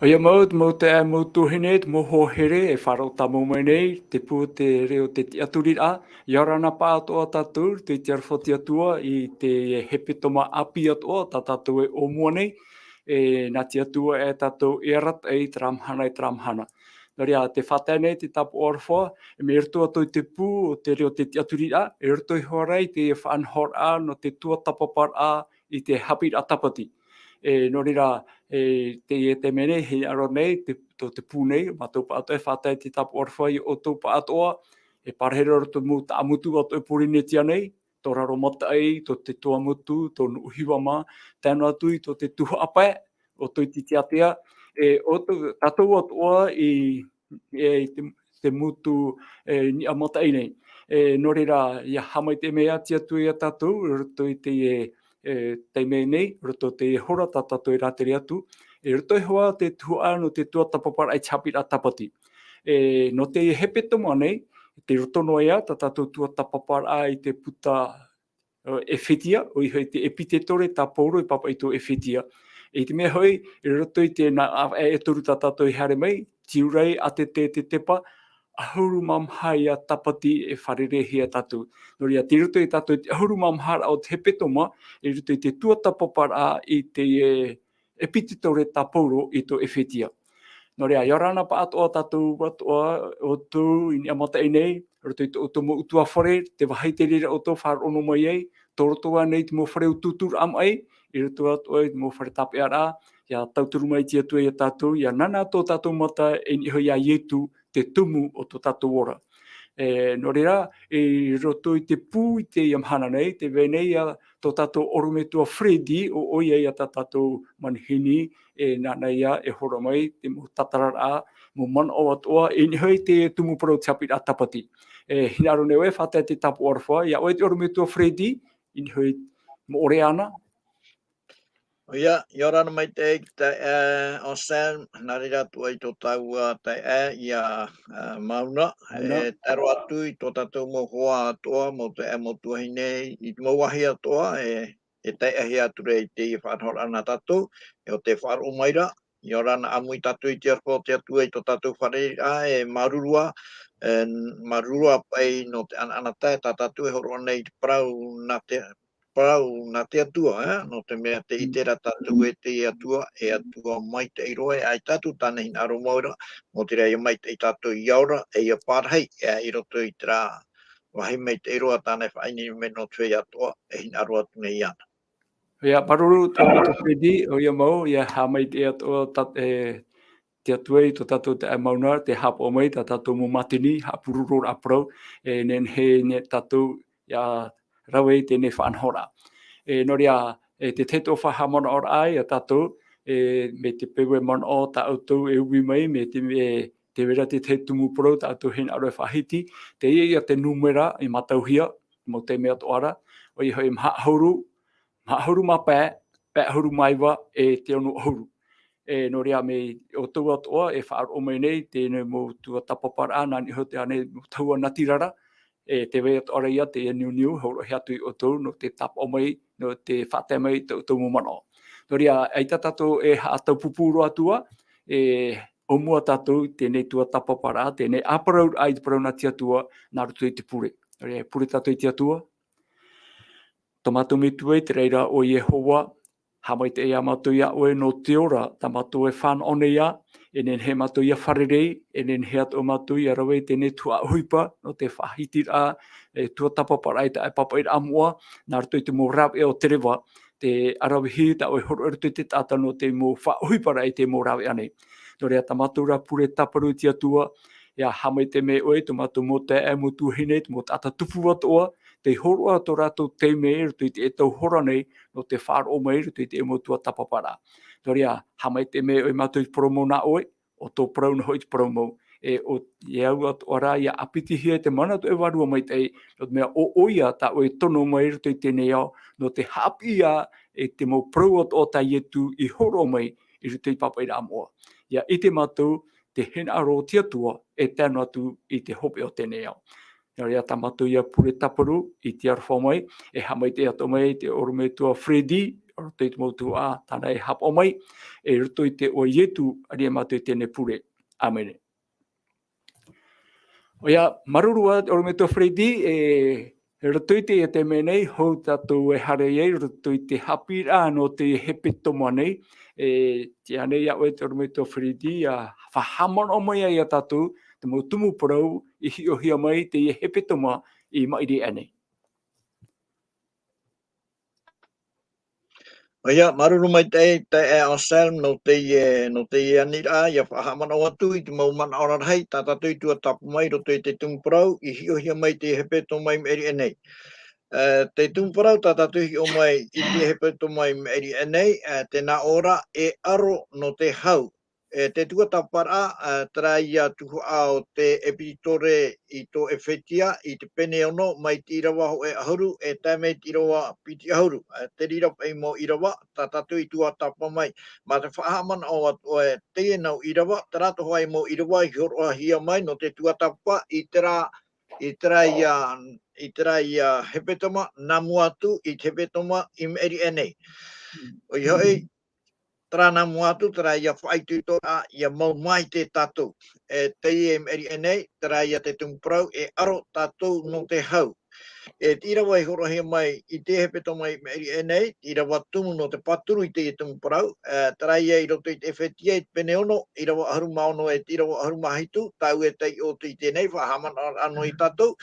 Oia maut mo te mo tuhinet mo ho here e wharau tamo mai nei te pu te reo te Atua iarana pa Atua tatou te tiarwhoti Atua I te hepetoma api Atua ta tatou e o mua nei e nā te Atua e tatou e rat e tramhana. Noria te whatai nei te tapu orwha e me erto atu te pu o te reo te Atua e erto I hoarei te whanhora no te tuatapaparaa I te Haapiiraa tapati. Norira Teie te mene he aro nei te pū nei mātou pa atoa e whātai te tapu orwha I outou pa atoa e parhere aro te mūta amutu atoa e pūrine tia nei tō raro maitai, tō te tua mutu, tō ohipa mā, tēnā atu I tō te tuapa o tō ti tiatea tatou atoa I te mutu ni a maitai nei norira ia hamai te mea tia tui a tatou roto I te mea nei, roto te hora ta tatou I rātere atu roto I hoa te tua no te tuatapapa ai Haapiiraa tapati no te hepetoma nei te roto no ia ta tatou tuatapaparaa I te puta Ephesia o I te epitetore ta pauro I papa I tō Ephesia te mea hoi roto I te e toru ta tatou I hare mai tiurei a te tepa ahuru mamhai a tapati e wharerehia tatou. Noria te roto I tatou ahuru mamhara o te hepetoma e roto I te tuatapaparaa I te epititore ta pauro I tō Ephesia. Noria iarana pa atoa tatou watoa o tō I ni amata I nei, roto I tō outou mo utua whare, te wahai te rira o tō wharono mai ei, tō rotoa nei te mo whare ututur am ai, I roto atoa I mo whare tapeara, ia tauturu mai tia tua I tatou, ia nana tō tatou mata e ni hoi a Iesu te tumu o tō tatou ora. Norira, roto I te pū I te iamhana nei, te venei a tō tatou orumetua Fredi o oia I a tatou manihini nana ia e horo mai, te mo tatarara, mo mana o atoa, ni hoi te tumu Parau te Haapiiraa tapati. Hinaro nei oe, whatai te tapu orwha, ia oe te orumetua Fredi, ni hoi mo ore ana. Ia, iorana mai te o Sam, narira tua I tō taua Teie ia mauna, taro atu I tō tatou mo hoa atoa, mo te mo tuahine I te mauahi atoa, e Teie ature I te whanhora ana tatou, o te faaroo maira, iorana amui tatou I te arpo te atua I tō tatou whareira, marurua, marurua pai no te anata ta tatou e horo nei te Parau na te Atua, no te mea te itera tatou e te Atua maitai roe, ai tatou tāne hina aro maura, mo te rei maitai tatou I aura, e ia pārhei, I roto I te rā, wahi maitai roa tāne whaini me no tue Atua, e hina aro atu nei ana. Ia, paruru tō mitu Fredi, o ia mau, ia hamai te atoa te atua I tō tatou te mauna, te haapao mai, ta tatou mo matini, haapururo a Parau, nen he ne tatou ia rave te ne whanhora. Noria, te teto whahamana or ai a tatou, me te pewe mana o ta outou e uwi mai, me te wera te tumu Parau, ta outou hen aro e whahiti, te ia te numera I matauhia, mo te mea toara, o I hoi mahauru ma pē hauru maiwa te ono hauru. Noria me o tau atoa e whaaro mai nei, tēnei mo tuatapaparaa, nani ho te ane taua natirara, te wea ora ia te niu, horoahia atu I outou, no te tapa o mai, no te whate mai te outou mo mana. Noria, aita tatou e haatau pupuro atua, o mua tatou tēnei tuatapaparaa, tēnei a Parau ai te Parau na te atua, nā rutu I te pure. Noria, pure tatou I te atua. Tomato mitue te reira o Yehova, hamai te ea mātou ia oe no teoteoraa, ta mātou e whan one ia, enen he mātou ia wharerei, enen he ato mātou ia rawe tēne tua ohipa, no te whahitira, tuatapaparaa I te papa I amua, nā rato I te mo rave o terewa, te arawihi ta oe horo erto I te taata no te mo whaohipara I te mo rave ane. Norea ta mātou ra pure taparu ti atua, ia hamai te me oe, tu mātou mo te e mo tuhine, mo tata tupu atoa, te horoa to rātou te mea rutu I te etau hora nei no te faaroo mai rutu I te emo tuatapaparaa. Noria, hamai te mea oe mātou I promo nā oe, o tō Parau na hoi te promo. O iau atu ara ia apitihia te mana to e warua mai tei, no te mea o oia ta oe tono mai rutu I tēnei au, no te Haapiiraa te mo Parau o ta Iesu I horo mai I rutu I papa I amoa. Ia I te mātou, te hena aro te atua, tēnu atu I te hope o tēnei au. Noria ta mātou ia pure taparu I te arwha mai, e hamai te ato mai te orumetua Fredi, roto i te mautu tāna haapao mai, roto i te o Iesu, aria mātou i tēnei pure. Amen. Oia, marurua, oro me tō Fredi, roto i te menei, hou tatou hare iei, roto i te Haapiiraa no te hepetoma nei, te anei au e te oro me tō Fredi, whahamon o mai ai a tatou, te mau tumu Parau, i hiohia mai te hepetoma i mairi anei. Oia, maruru mai te Anselm no te anira ia whahamana o atu i te maumana o rarhei, tatou i tuatapapa mai roto i te tumu Parau, i hiohia mai te hepetoma i meri enei. Te tumu Parau tatou hi o mai i te hepetoma i meri enei, tēnā ora e aro no te hau. Te tuatapaparaa tera ia tuhu ao te epitore i tō Ephesia i te pene ono mai te Irava ho e ahuru e taimei te Irava piti ahuru. Te rirapa i mo Irava, tatou i tuatapa mai. Ma te whahamana o Atua e Teie nau Irava, terato hoa i mo Irava i horoahia mai no te tuatapa i tera ia hepetoma nā muatu i te hepetoma i meri enei. O i hoi, Trana muatu tera ia whaitu toa ia mau mai te tatou. Teie meri enei, tera ia te tumu Parau e aro tatou no te hau. Te Irava i horoahia mai i te hepetoma i meri enei, Irava tumu no te paturu i te tumu Parau, tera ia i roto i te Ephesia i te pene ono, Irava aharu maono e te Irava aharu mahitu, tau e tei o te i tenei, whahamana ano i tatou.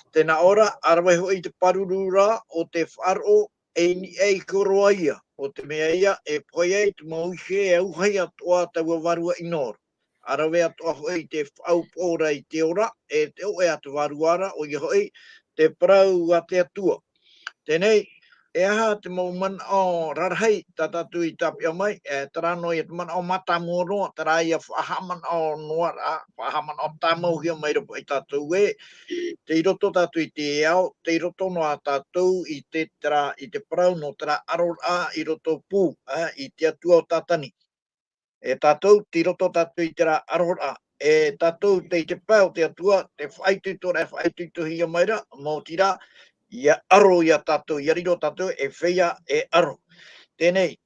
Tēnā ora, arawai hoi te parurura o te faaroo e horoahia. O te mea ia e poi ei te mauhe e auhai atoa taua varua inor. Arawai atoa hoi te faaau-atea-hia i teoteoraa e te oe atu varuara o i hoi te Parau-atea-hia. Tēnei, e aha te maumana o rarhei tatou i tapia mai, tarano i te mana o mata moroa, tara ia whahamana o noara, whahamana o tamauhia mai rapo i tatou e, te iroto tatou i te eao, te iroto no a tatou i te Parau no tera aroha i roto pū, i te Atua o tatani. E tatou, te iroto tatou i tera aroha, e tatou te pau te Atua, te whaitu tora e whaitu tuhia maira, mō tira, ia aro ia tatou, ia riro tatou e whea e aro. Tēnei,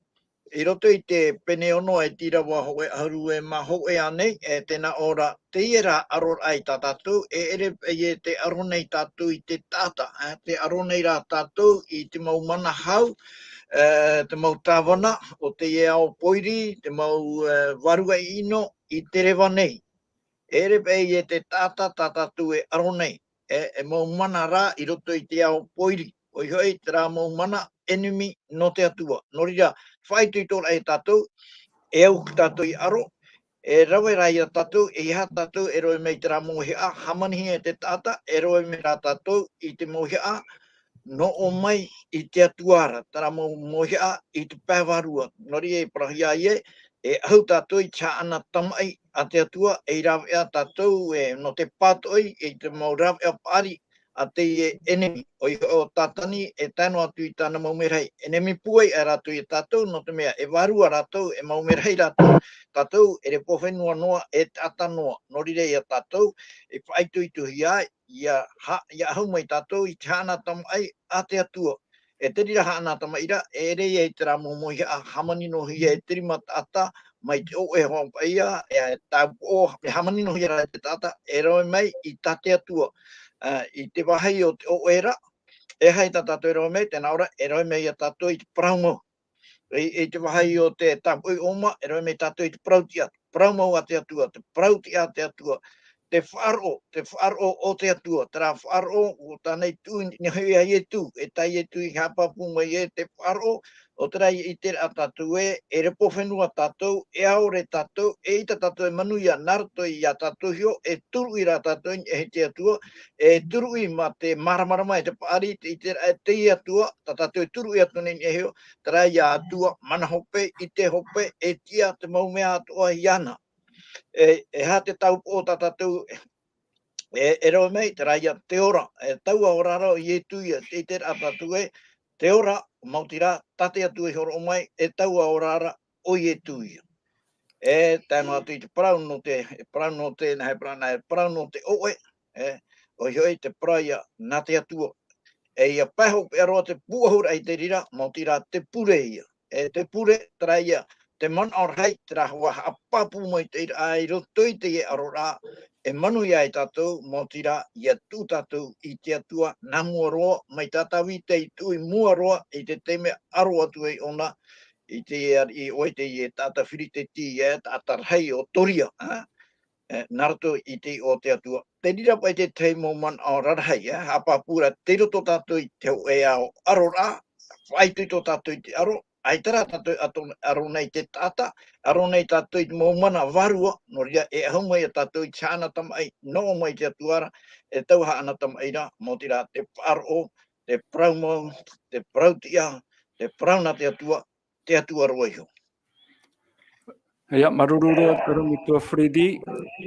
i roto i te pene ono e tira wa hoe aharu e maho e anei, tēnā ora Teie rā aro ai tā tatou, ere e te aro nei tatou i te taata, te aro nei rā tatou i te maumana hau, te mau tāwana o te ao poiri, te mau varua ino i te rewa nei. Ere e te taata tā tatou e aro nei, e maumana rā i roto i te ao poiri, o i hoi te rā maumana enemy no te Atua. Norira, whaitu i tōra e tatou, e au tatou i aro, e rawe rai a tatou, e iha tatou, e roe mei te rā mohia, hamanihia e te taata, e roe mei rā tatou i te mohia, no o mai i te atuara, tara mohia i te pēwarua. Nori e parahia ie, e au tatou i tia ana tamai a te Atua, e rave a tatou, no te patoi, e te mau rave a pari, a te enemy, o tatani, e tano atu i tāna maumerhei. Enemy puai e rātou i tatou, no te mea, e varua rātou, e maumerhei rātou, tatou, e re powhenua noa, e tata noa, norire i a tatou, e whaitu i tuhia, ia hau mai tatou, i te hana tamai a te Atua. E te rira hana tamai ira, e rei e te rā momohi a hamanino hia e tirima tata, mai te o e hompa ia, e tau o, e hamanino hia rā te tata, e roi mai i tate Atua. I te wahai o te o era, e hai ta tatou e roi mei, tēnā ora, e roi mei a tatou i te Parau. I te wahai o te tapui oma, e roi mei tatou i te Parau a te Atua, te Parau a te Atua, te whaaro o te Atua, tera whaaro o tānei tū, ni hui a Iesu, e tai Iesu i hapapu mai e te whaaro, o tera i te a tatou e repo whenua tatou, e aore tatou, e ita tatou e manuia narato i a tatou hio, e turu i rā tatou e te Atua, e turu i ma te maramarama e te paari, i te Atua, tatou e turu i atu nei e hio, tera i a Atua, mana hope, i te hope, e tia te maumea atua i ana. E ha te tau o tatou, e rau mei, te raia teoteoraa, e taua o raro i e tui, e te a tatou e, teoteoraa, mautira, tate atu i horo mai, e taua o rara o i e tui. E tēnu atu i te Parau no te oe, o hioi te praia nā te Atua, ia paho pero te puahur ai te rira, mo tira te pureia. Te pure traia, te man or hai tra wa apapu mo te ai roto i te aroha, manu ia i tatou, mo tira ia tu tatou i te atua na muaroa, mai tatawi te tui muaroa i te teme aroa tu e ona, i te i oi te i tata whiri te Teie, tata hei o toria, Naruto i te o te atua. Te rira pai te teimo man o rarhei, hapapura te roto tatou i te o e ao arora, whai tui to tatou i te aro, aitara tatou aro nei te taata, aro nei tatou i te maumana varua, no ria e ahumai a tatou i chana tamai, no mai te atuara, e tauha ana tamai ra, mo tira te Parau, te Parau, te Parautia, te Parauna te atua roiho. Ia, marurura, karami tua Freddy.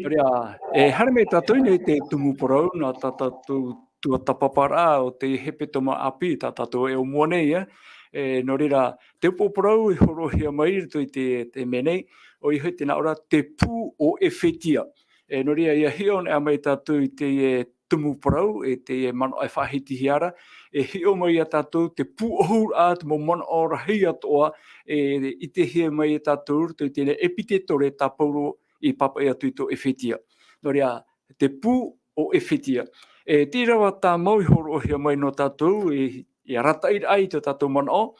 Ria, hare me tatou nei te tumu Parau, nā tatou tuatapaparaa o te hepetoma api, tatou e o muanei, no rira, te upo Parau i horoahia mai rito i te menei, o i hoi te naora te pū o Ephesia. No rira, ia hion e mai tatou i te tumu Parau, te mano ai whahiti hiara, hio mai a tatou te pū ohur at mo mano o rahi atoa, i te hia mai e tatou i tēne epitetore tāpauro i papa e atu i tō Ephesia. No rea, te pū o Ephesia. Tirawa tā mau i horoahia mai no tātou, i arata i ai te tātou mana o,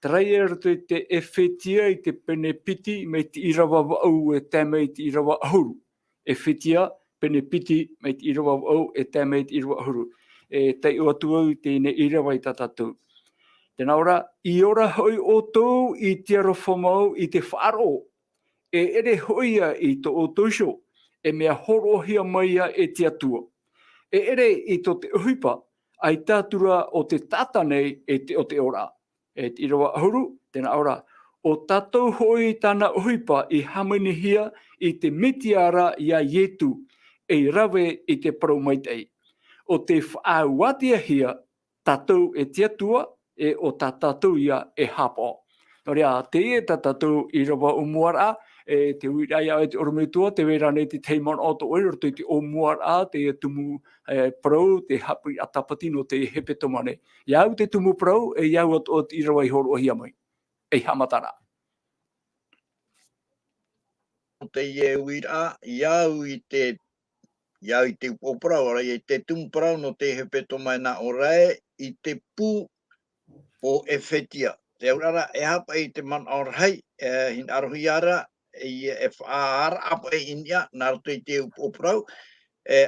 trai e rato i te Ephesia i te pene piti, me te Irava au e tēmei i te Irava ahuru. Ephesia, pene piti, me te Irava au e tēmei i te Irava ahuru. Tei o atu au i tēne Irava i tā tātou. Tēnā ora, i ora hoi outou i te arofomau i te faaroo. Ere hoia i to outou e mea horoahia maia e te Atua. Ere i to te ohipa, aita tura o te taata nei e teoteoraa. Te Irava ahuru, tēnā ora, o tatou hoi tāna ohipa i hamanihia i te metiara ia Iesu e rave i te Parau maitai. O te faaau-atea-hia, tatou e te Atua, o tatou ia e haapao. No rea, Teie tatou Irava o muara, te uirai e te orometua, te wera nei te teimon o to oiro, te o muara, te tumu Parau, te hapi atapati no te hepetoma nei. Iau te tumu Parau, iau o te Irava i horoahia mai. Hamatara. Teie uira, iau i te upoparau, ora i te tumu Parau no te hepetoma na orae, i te pū o Ephesia. Te aurara e hapa i te man aurhai, hin arohiara, i e whaara apa e inia, nā rato i te upoparau,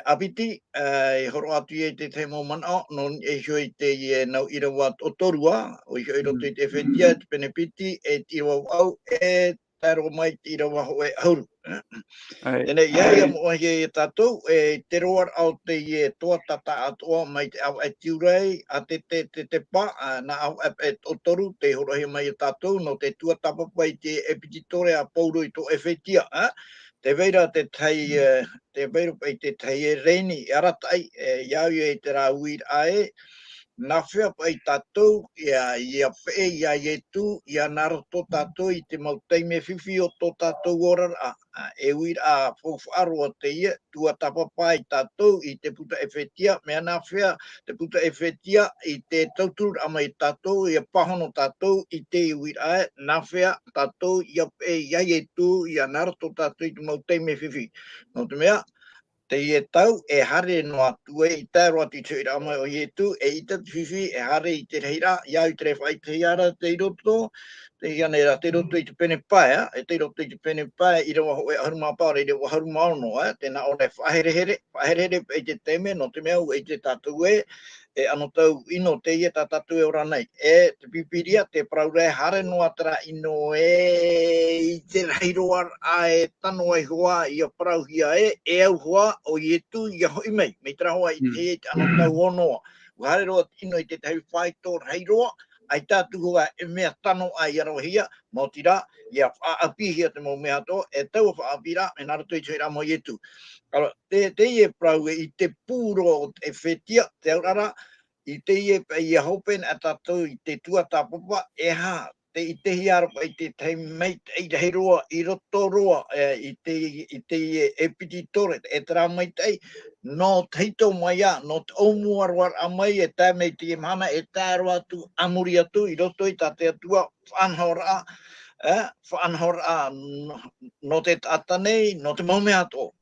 apiti, i horo atu i te temo man au, non e hoi te nau Irava o torua, o i hoi roto i te Ephesia, te penepiti, e te Irava au, e taro mai te Irava ho e hauru. Tēnei, ia mo e tatou, te roar au te toata atua mai te au e tiurei, a te pa, na au e o toru, te horoahia mai e tatou, no te tuatapapa i te epititore a pauro i tō Ephesia. Te veira te tai reini, i aratai, iau e te rā uir ae, nā whea pai tatou, ia pe, ia Iesu, ia naroto tatou i te mauteime whiwhi o tō tatou orara, e uir a whawharoa Teie, tuatapapa i tatou i te puta Ephesia, mea nā whea te puta Ephesia i te tautur ama i tatou, ia pahono tatou i te uir ae, nā whea tatou ia pe, ia Iesu, ia naroto tatou i te mauteime whiwhi. No te mea, Teie tau e hare no atu e i tāro atu i te ira mai o Iesu, e i te whiwhi e hare i te reira, iau i te rewhai te iara te iroto, te ianera te roto i te pene pae, te roto i te pene pae, i rawa ho e haruma paore, i rawa haruma ono, tēnā ore whaherehere i te teme, no te mea i te tātou ano tau ino Teie tā tātou e ora nei. Te pipiria, te praure hare no atara ino i te reiroar a tano ai hoa i a parauhia e au hoa o Iesu i a hoi mei. Mei tara hoa i te ano tau onoa. Hare roa ino i te tau whaito reiroa, ai tātu hoa e mea tano ai arohia, mo tira, i a whaapihia te mo mea to, e tau a whaapira, e nara tui tui ramo Iesu. Teie praue i te pūro o Ephesia, te aurara, i teie i a hopen a tatou i te tuatapapa, e ha te I te hiara pa I te maitai hei roa, I roto roa, I te epititore, e tera maitai, no teito mai a, no te omuarwar a mai, e tā mei te mana, e tā roa tu amuri atu, I roto I tate atua, whanhora a, no te taata nei, no te maume ato.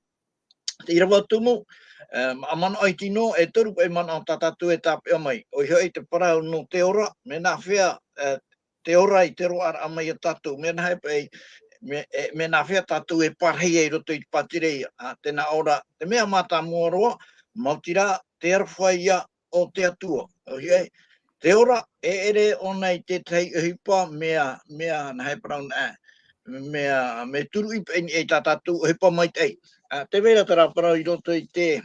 Te Irava tumu, a mana o tino e toru e mana o tatatu e tāpea mai. O hoi te parau no teora, me nā whea teora I te roa a mai a tatu. Me nā hei me nā whea tatu e parhei e roto I te patirei. Tēnā ora, te mea mata mua roa, mautira te arwhaia o te atua. O hoi, te ora e ere ona I te tei ohipa mea nā hei parau nā. Me turu I pēni e tatatu ohipa maitai. Te vera tara parau I roto I te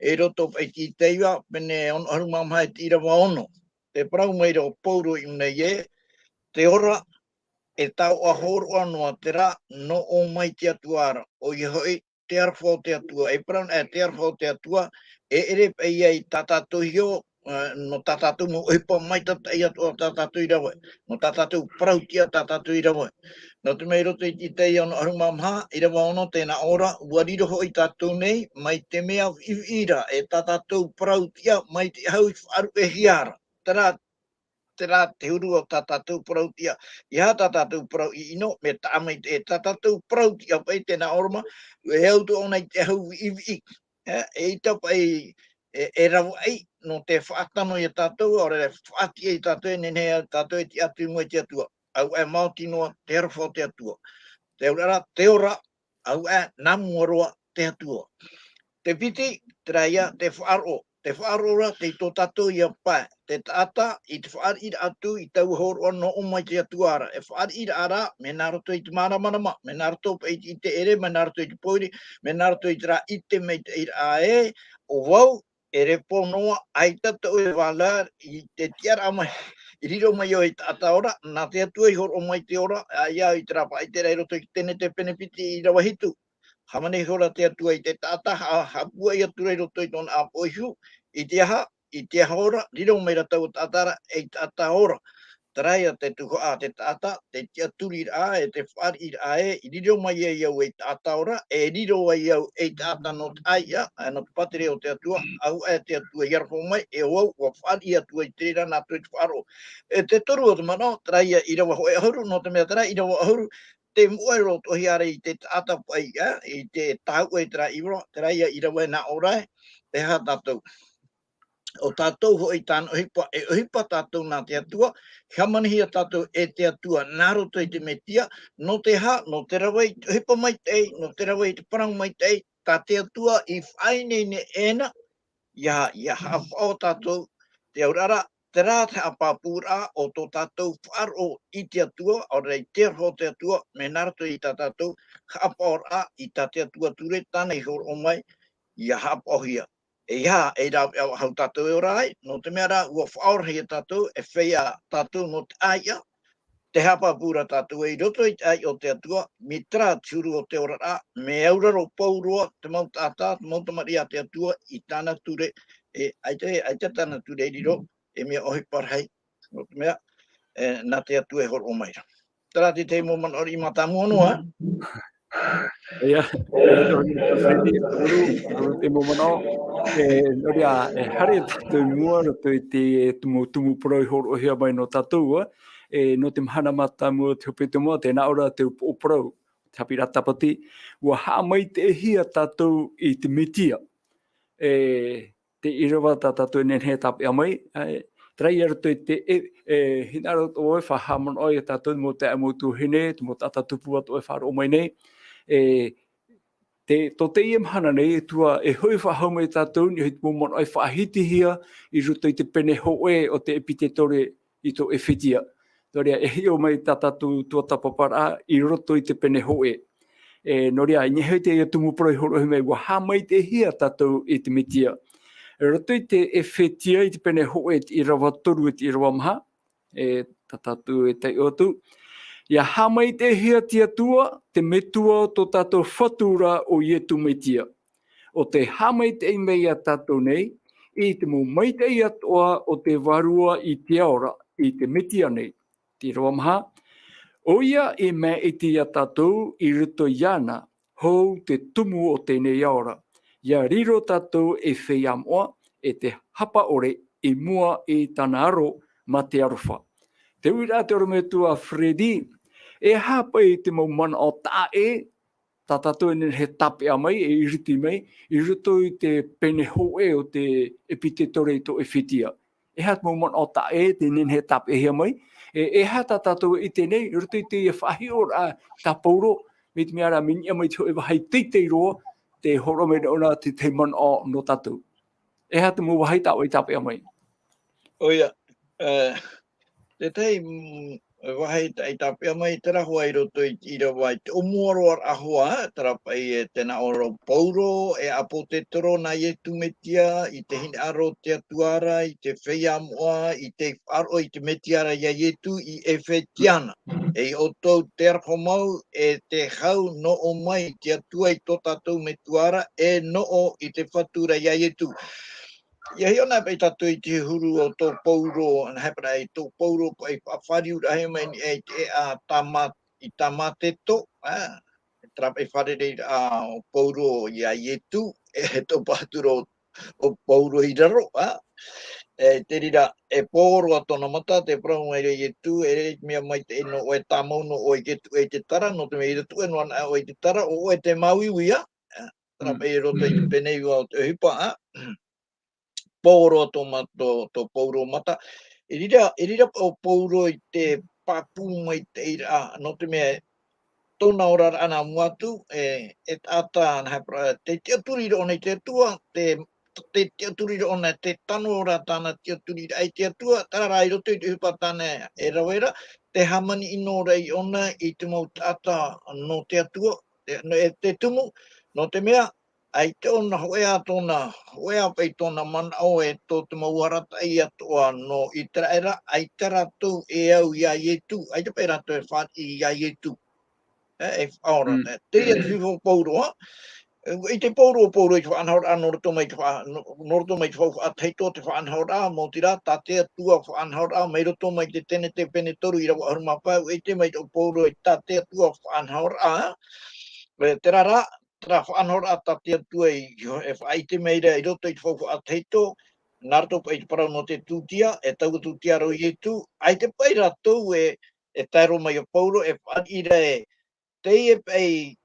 e roto I te teia pene on harumamha I te Irava ono. Te parau mai o pauro I unei e, te ora e tau a horoa noa te rā no o mai te atuara. O I hoi te arwhao te atua. E parau te arwhao te atua e ere pei ai tatatu hio no tatatu mo ohipa mai tatai atua tatatu Irava. No tatatu parautia tatatu Irava. No te mei roto I te ono arumamha, Irava ono tēnā ora, uariro hoi tātou nei, mai te mea ira e tātou parautia, mai te hau I whaaru e hiara. Tērā te huru o tātou parautia, I ha tātou parau I ino, me tāmai te tātou parautia pai tēnā orama, e autu ona I te hau iwi. E ita pai e rawa ai, no te whaatano I tātou, ore whaati I tātou, e nenea tātou e te atu mo te atua. Au e mauti noa te arwhao te atua. Te ora, au e namuaroa te atua. Te piti, traia te whaaro. Te whaaro ra, te tō tatou I a pae. Te taata, I te whaari ira atu, I tau horoa no o mai te atuara. E whaari ira ara, me nā roto I te maramarama, me nā roto I te ere, me nā roto I te poiri, me nā roto I te rā I te mei te ira e, o wau, e repo noa, aita tau e wala, I te tiara mai. I riro mai o I taata ora, nā te atua I horo o mai te ora, a ia I te rapa, I te rei roto I tene te penepiti I rawa hitu. Hamanihia te atua I te taata, hapua I atura I roto I tona a poihu, I te aha ora, riro mai ratau tātara, e taata ora. Taraia te tuho a te taata, te tia turi a e te whaari a e, I riro mai e iau e taata ora, e riro ai iau e taata no te aia, no te patere o te atua, au e te atua iarho mai, e wau, wa whaari atua I te rira nā tui te wharo. E te toru o te mana, taraia I rawa hoe ahuru, no te mea tara, I rawa ahuru, te muero tohi are I te taata pai, I te tau e tera iwro, taraia I rawa nā orai, te ha tātou. O tātou hoi tāna ohipa, e ohipa tātou nā te atua, hamanihia tātou e te atua, nā roto I te metia, no te ha, no te rawa I te ohipa maitai, no te rawa I te parang maitai, tā te atua I whaine ne ena, ia haapao tātou, te aurara, te rā te haapapura o tō tātou whaaro I te atua, o rei te arho te atua, me nā roto I tā tātou, haapao rā I tā te atua ture, tānei horo o mai, ia haapaohia. E ia, e rau hau tātou e orai, no te mea rā, ua whaorhia tātou, e whea tātou no te aia, te hapapura tātou e roto I te ai o te atua, mi tra tūru o te ora rā, me auraro pauroa, te mau tātā, te mau tamari a te atua, I tāna ture, e aita tāna ture I riro, e mea ohiparhei, no te mea, nā te atua e horo o maira. Tara te mo man ori I matamu anua. Ia, nori Freddy, uru te momano, nori a hare tātou mua, roto I te tumu parau horoahia mai no tātou, no te mahana matamu te hepetoma, tēnā ora te o parau, te Haapiiraa Sabati, ua haa mai te hia tātou I te Mesia. Te Irava tātou nenhe tāpea mai, trai roto I te hinaro o e whahamon oi tātou mo te amutu hine, mo tātou tupu atu e whaaro o mai nei, tō Teie mahana nei, tua e hui whahau mai tātou, ni hui mōmon ai whahitihia I roto I te pene hoe o te epititore I tō Ephesia. Noria e hio mai tātou tuatapaparaa I roto I te pene hoe. Noria e nehoi te ia tumu parau horohi mai, wa ha mai te hia tātou I te Mesia. Roto I te Ephesia I te pene hoe I Irava toru I te Irava maha, tātou e Teie outou. Ia hamai te hia te atua, te metua o tō tātou whatura o Iesu Mesia. O te hamai te mei a tātou nei, I te mo maitai atua o te varua I te aora, I te metia nei. Te roa maha. Oia e mea e te ia tatou I ruto iana hou te tumu o tēnei aora. Ia riro tatou e wheiamoa e te hapa ore I mua I tana aro ma te aroha. Te uira te orometua Fredi e hapa I te maumana o tae ta tatou he tape a mai e iriti mai I ruto I te pene hoe o te epitetore to Ephesia. E hat maumana o tae te he tape hea mai e hata tatou I tēnei ruto I te whahiora ta pauro me te meara minia mai tō e wahai teitei roa te horo me ona te mana o no tatou. E hata mo wahai tau I tape a mai. Oia, te tei wahai tai tapia mai te rahu ai roto I Irava I te omuaroa ahua, tarapai e tēnā oro pauro, e apo te toro na Iesu metia, I te hine aro te atuara, I te wheiamoa, I te wharo, I te metiara ia Iesu, I Efetiana. E outou te arho mau, e te hau no o mai, te atua I tō tatou metuara, e no o I te whatura ia Iesu. Ia hi ona pei tatu I te huru o tō pauro, an hepera I tō pauro ko I whawhariu rahe mai ni e te a I tamateto, trapa I wharere o pauro I a Iesu, e tō pāturo o pauro I raro, te rira e pōro a tōna mata, te parau mai re Iesu, e re mea mai te eno o e tāmau no o e te tara, no te mea I ratu e noana o e te tara, o e te mauiwia, trapa I roto I te penei o te ohipa, pōro tō pōro mata. E rira o pōro I te papu mai te ira, no te mea tōna ora ana muatu, e taata te teoturira ona I te atua, te teoturira ona te tano ora tāna teoturira ai te atua, tararai roto I te hupa tāna e rawera, te hamani ino rei ona I te mau taata no te atua, te tumu, no te mea, ai te ona hoea tōna, hoea pei tōna mana o e tō te mauarata I atua no I tera era, ai te ratou e au ia Iesu, ai te pei ratou e whāti ia Iesu. E whaora, Teie te whiwho pauroa, I te pauroa I te whaanhaura noroto mai te whaateito te whaanhaura mō tira, tā te atua whaanhaura, mei roto mai te tene te pene toru I rawa harumapau, I te mai te pauroa I tā te atua whaanhaura, te rara, tra whaanhora ta te atua I whaite meira I roto I te whauwha a teito, narato pa I te parau no te tūtia, e tau tūtia ro Iesu, ai te pai ratou e tairo mai o Paulo, e whaira e teie pei,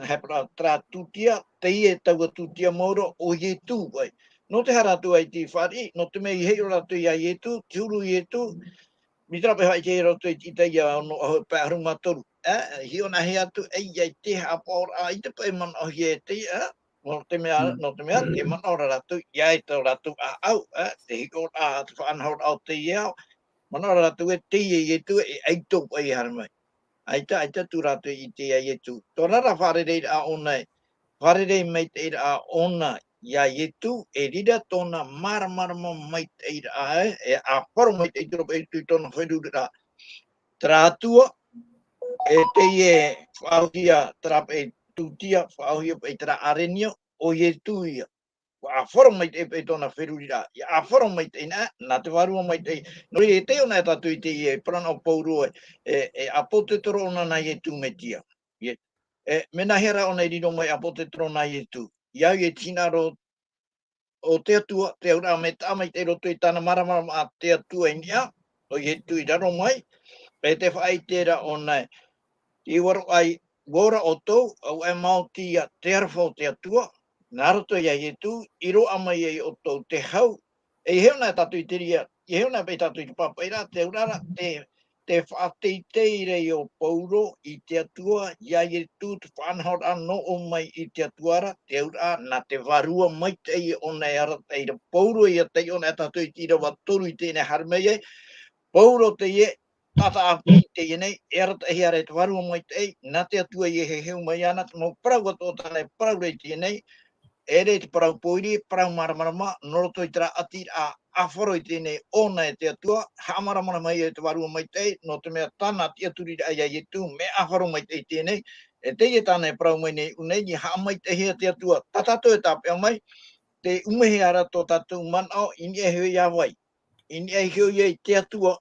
hepera tra tūtia, teie tau tūtia mauro o Iesu, vai. No te haratu ai te whari, no te mei hei ratu I a Iesu, te uru Iesu, mi trape hai te roto I Teie no o pēharunga toru. Hi ona he atu, ei te haapao I te pai mana o hi e te, no te mea, te mana ora ratu, iai tau ratu a au, te hiko a te whaanhaur au te iau, mana ora ratu e Teie I tu e aito pai haramai. Aita tu ratu I te I tu. Tō rara wharerei a ona, wharerei mai te a ona ia Iesu, e rira tōna maramarama mai te a e a wharo mai te ituro pai tu tōna whairura. Trātua, e Teie faaau-atea-hia trape tutia faaau-atea-hia pe tra arenio o Iesu ia. A wharo mai te pe tōna wherurira. A wharo mai te nā te warua mai te. No I te ona tatu I te I prana o Pauro e apotetoro ona na Iesu metia. Mena hera ona I riro mai apotetoro na Iesu. Iau e tinaro o te atua, te aura me tā mai te roto I tāna maramara a te atua I nia, o Iesu I raro mai, pe te whaitera ona I waro ai wora outou, au e Māoti a te arwhau te atua, nā roto ia Iesu, I roa mai e outou te hau, e heona tatu I te ria, I heona pei tatu I te papaira, te urara, te whaateitei rei o Pauro I te atua, ia Iesu, te whaanhaur anō o mai I te atuara, te urara, nā te varua mai te ona e ara teira Pauro ia te ona tatu I tira watoru I tēne harmei e, Pauro te ie, tata api te nei, e ara te hiare te warua mai te, nā te atua I he heu mai ana, mō parau ato tāne parau rei te nei, e rei te parau poiri, parau maramarama, noroto I tera ati a awharo I te nei, ona e te atua, hamaramara mai e te warua mai te, no te mea tāna te aturi ai ai tu, me awharo mai te nei, e te ie tāne parau mai nei, unei ni haa mai te hea te atua, tatato e tāpea mai, te umehe ara tō tātou manao, ini e heu ia wai, ini e heu ia I te atua,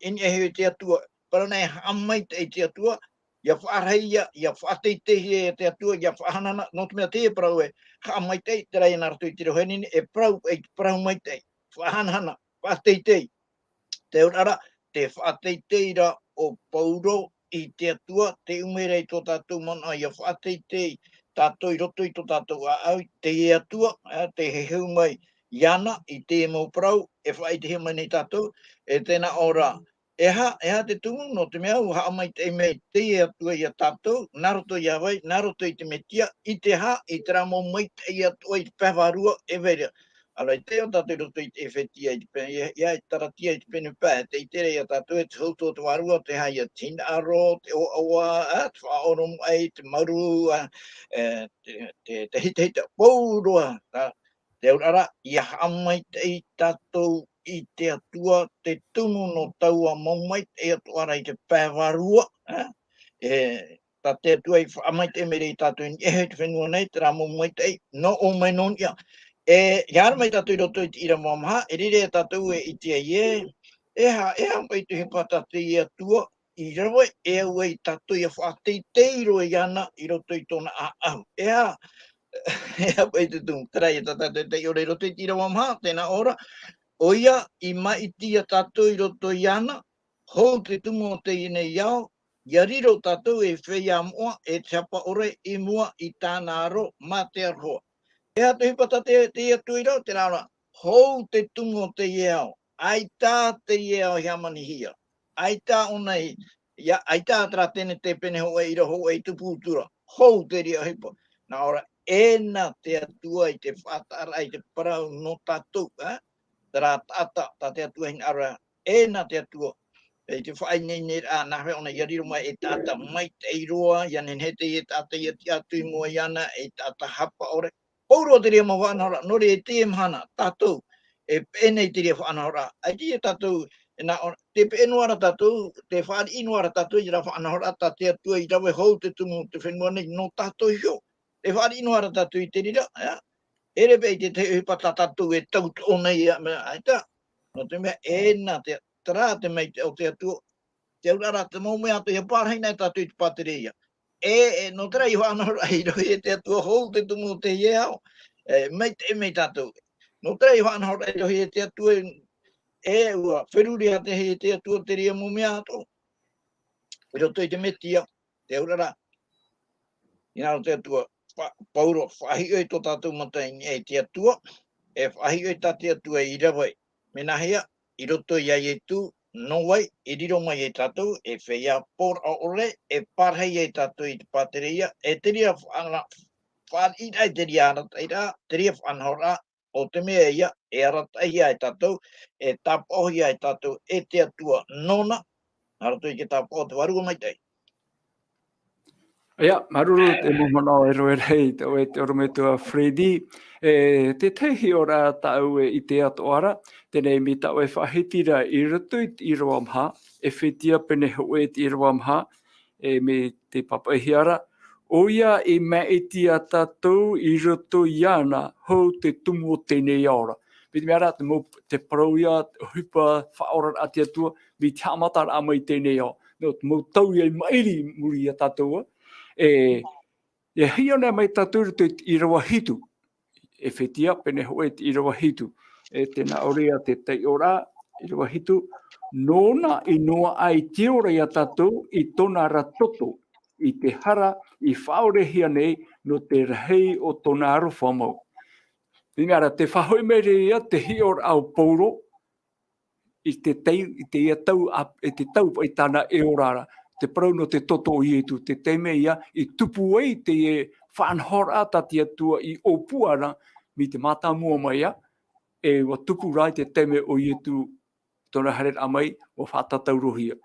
in e te atua, para nei hamaita te atua, ia whaarahia, ia whaateitehia te atua, ia whahanana, no te mea te parau e, hamaita te rai nara tui te rohenini, e parau maita, whahanana, whaateitei, te urara, te whaateiteira o pauro i te atua, te umerei tō tātou mana, ia whaateitei, tātou i roto i tō tātou au, te e atua, te heheu mai, iana, i te mo parau, e whaitehia mai nei tātou, e tēnā ora, eha te tumu no te mea u haa mai te mei te e atua i a tātou, naroto i awai, naroto i te metia, i te ha, i te ramo mai te i atua i te pēwharua, e veria. Alai te o tātou roto i te Ephesia, ia i taratia i te penu pē, te i tere i a tātou e te hauto te warua, te hai a tina aro, te oawa, te whaorom ai, te mauru, te hita pauroa, te urara, ia haa mai te i tātou i te atua, te tumu no taua maumai, e atua rai te pēwarua, ta te atua i whaamai te mere i tātou ni ehe te whenua nei, te rā maumai te no o mai non ia. Iara mai tātou i roto i te Irava maha, e rire tātou e i te eha mai te hepa tātou i atua, i rawa e au e tātou i a whaateiteiro i ana i roto i tōna au. Eha mai te tumu, tera i tātou te ore roto i te Irava maha, tēnā ora, oia i mai tia tātou i roto i ana, hou te tumu o te ine iao, ia riro tātou e whea mua, e te hapa ore i mua i tāna aro, mā te aroha. Ea te hipata te atu i rau, te rāra, hou te tumu o te iao, aita te iao i hamanihia, aita onai, aita atra tēne te pene hoa i roho e tupu tura, hou te ria hipa. Nā ora, ena te atua i te whātara i te parau no tātou, tera taata, ta te atua hin ara, ena te atua, e te whaai nei nei a nahe ona iariro mai e tata mai te iroa, ianen he te e tata i ati atu i mua iana, e tata hapa ore. Pauro te rea ma whanahora, nore e te mhana, tātou, e pēnei te rea whanahora, ai te e tātou, te pēnuara tātou, te whaari inuara tātou, i ra whanahora, ta te atua i rawe hou te tumu, te whenua nei, no tātou hio. Te whaari inuara tātou i te rira, ere pei te hipata tātou e taut o nei aita, no te mea ena te tera te mei o te atua, te urara te maume atu ia pārhei nei tātou i te pātereia. No tera i whanahora i roi e te atua hou te tumu te iao, mei tātou. No tera i whanahora i roi e te atua ua wheruria te he te atua te ria maume atu. I roto i te metia, te urara, i naro te atua, pauro, whahio i tō tātou matai e te atua, e whahio i tā te atua i rawai. Menahia, i roto i ai e tū, no wai, i riro mai e tātou, e whea por a ore, e parhei e tātou i te pātereia, e te ria whaarira i te ria arataira, te ria whanahora, o te mea ia, e arataia e tātou, e tapohia e tātou, e te atua nona, arato i ke tapo te warua maitai. Ia, maruru te mohona o ero rei, te oe te orometua Freddy, te tehi ora tau i te atoara, tenei mi tau e whahitira i roto i te Irava maha, e whetia pene hoe te Irava maha, me te papahiara, oia i maitia tātou i roto i ana, hou te tumu o tēnei ora. Piti mea te Parau ia, ohipa, whaoran ati atua, mi te hamatara ama i tēnei ora. No, te mau tau i mairi muri a tātou, e hiona mai tātou te Irava hitu, e whetia pene hoe te Irava hitu, tēnā orea te teoteoraa, Irava hitu, nōna i noa ai te ora i a tātou i tōna ratoto, i te hara, i whaorehia nei, no te rahei o tōna aro whamau. Ngara, te whahoi mere ia, te hior au pauro, i te tau i tāna e orara, te parau no te toto o Iesu, te teime ia, i tupu ei te e whanhora tati atua i opuara, mi te mātamua mai ia, e wa tupu rai te teime o Iesu, tōna haret amai, o whātataurohia.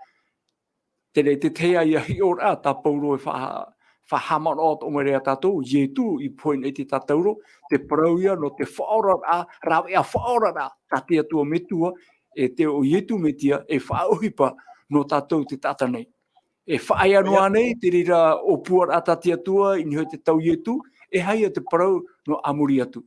Tēnei te tea ia hi ora, tā pauro e whahamarot o mere a tātou, Iesu i poin e te tātauro, te parau ia no te whaorara, rave a whaorara, tati atua metua, e te o Iesu metia, e whaohipa no tātou te tata nei. E whaai anoa nei, te rira o puar atati atua, i niho te tau Iesu, e haia te parau no amuri atu.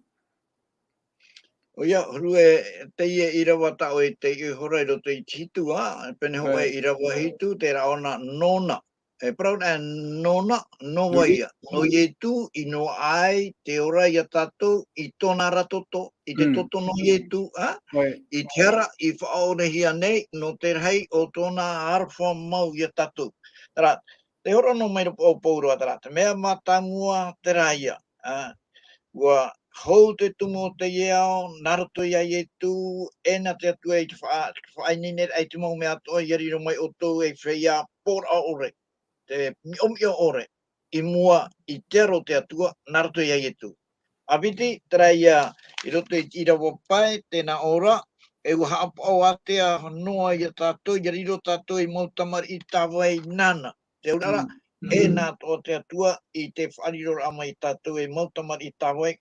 Oia, rue Teie Irava tau e Teie hora iro te hitua, pene ho e Irava hitu, te raona nona. E parau na nona, no waia. No ietu, I no ai, teoraa ia tatou, I tona ratoto, I te toto no ietu, I tiara, I faaau-atea-hia nei, no te rei o tona arwha mau ia tatou. Tara, te hora no mai o pourua tara, te mea matangua te raia. Ua hou te tumu o Teie ao, naroto ia ietu, ena te atua e te whainine ai te mau mea toa, iariro mai outou e whaia pora ore, te miomio ore, I mua I tero te atua, naroto ia ietu. Awiti, tera ia, I roto I Irava pai, tēnā ora, e ua haapao-atea noa ia tatou, iariro tatou I mautamari I tawai nana. Te urara, e nā toa te atua I te wharirora ama I tatou e mautamari I tawai.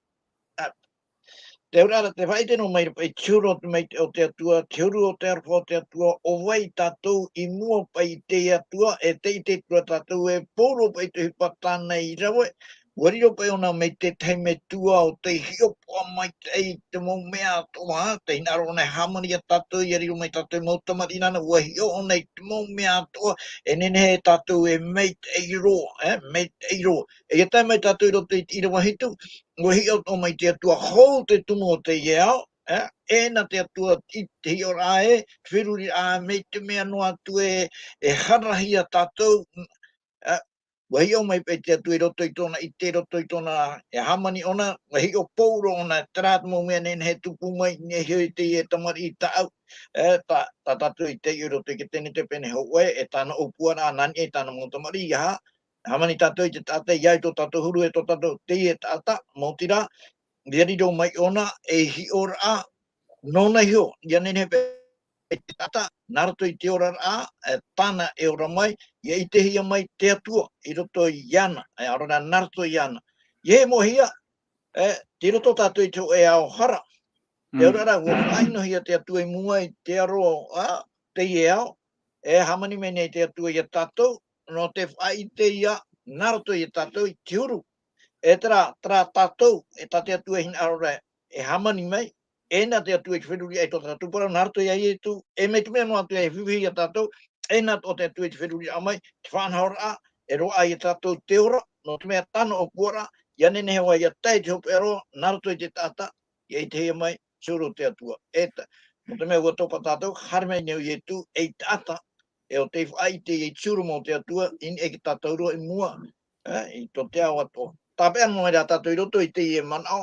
Te urara te whaite no mai pai tiuro te mai o te atua, tiuro o te arwha o te atua, o wai tatou I mua pai te atua, e te tua tatou e poro pai te hipatana I rawe, wariro pai ona mai te teime tua o te hiopoa mai te mau mea toa, te hinaro nei hamanihia tatou, iariro mai tatou mautamari nana, ua hio o nei te mau mea toa, e nene he tatou e mei te iroa, mei te iroa. E ia tai mai tatou I roto I Irava hitu, ua hio o mai te atua hou te tumu o Teie ao, ena te atua I te horoahia e, whiruri a mei te mea no atu e horoahia tatou, Wa hio mai pe te atu I roto I tona, I te roto I tona e hamani ona, wa hio pouro ona, tera mo mea nene he tupu mai, ne hio I te tamari I taau, ta tatu I te I roto I ke tene te pene hou e tāna opuara anani e tāna mautamari I ha, hamani tatou I te taata iai to tatou huru e to tatou Teie taata, mautira, Riariro mai ona e hioraa, nona hio, ia nene pe te tata, naroto I te ora a, tāna e ora mai, ia I te hia mai te atua, I roto I ana, arona naroto I ana. Ia he mohia, te roto tātou I te e ao hara, te ora ra, ua whaino hia te atua I mua I te aroa, Teie ao, e hamani mene te atua I a tātou, no te whai te ia, naroto I a tātou I te uru. E tera tātou, e tate atua hin arora, e hamani mai, ena te atua I te wheruri ai tō tātou parau, nārto ia I tu, e me te mea no atua e whiwhi a tātou, ena tō te atua I te wheruri amai, te whanhaora a, e roa ai a tātou teora, no te mea tano o puara, ia nene hewa ia tai te hope aroa, nārto I te tāta, ia I te hea mai, siuro te atua. Eta, no te mea ua topa tātou, harmei neu I tu, e tāta, e o te whai te I siuro mo te atua, in e ki tātou roa I mua, I tō te awa tō. Tāpea no era tātou I roto I Teie manao,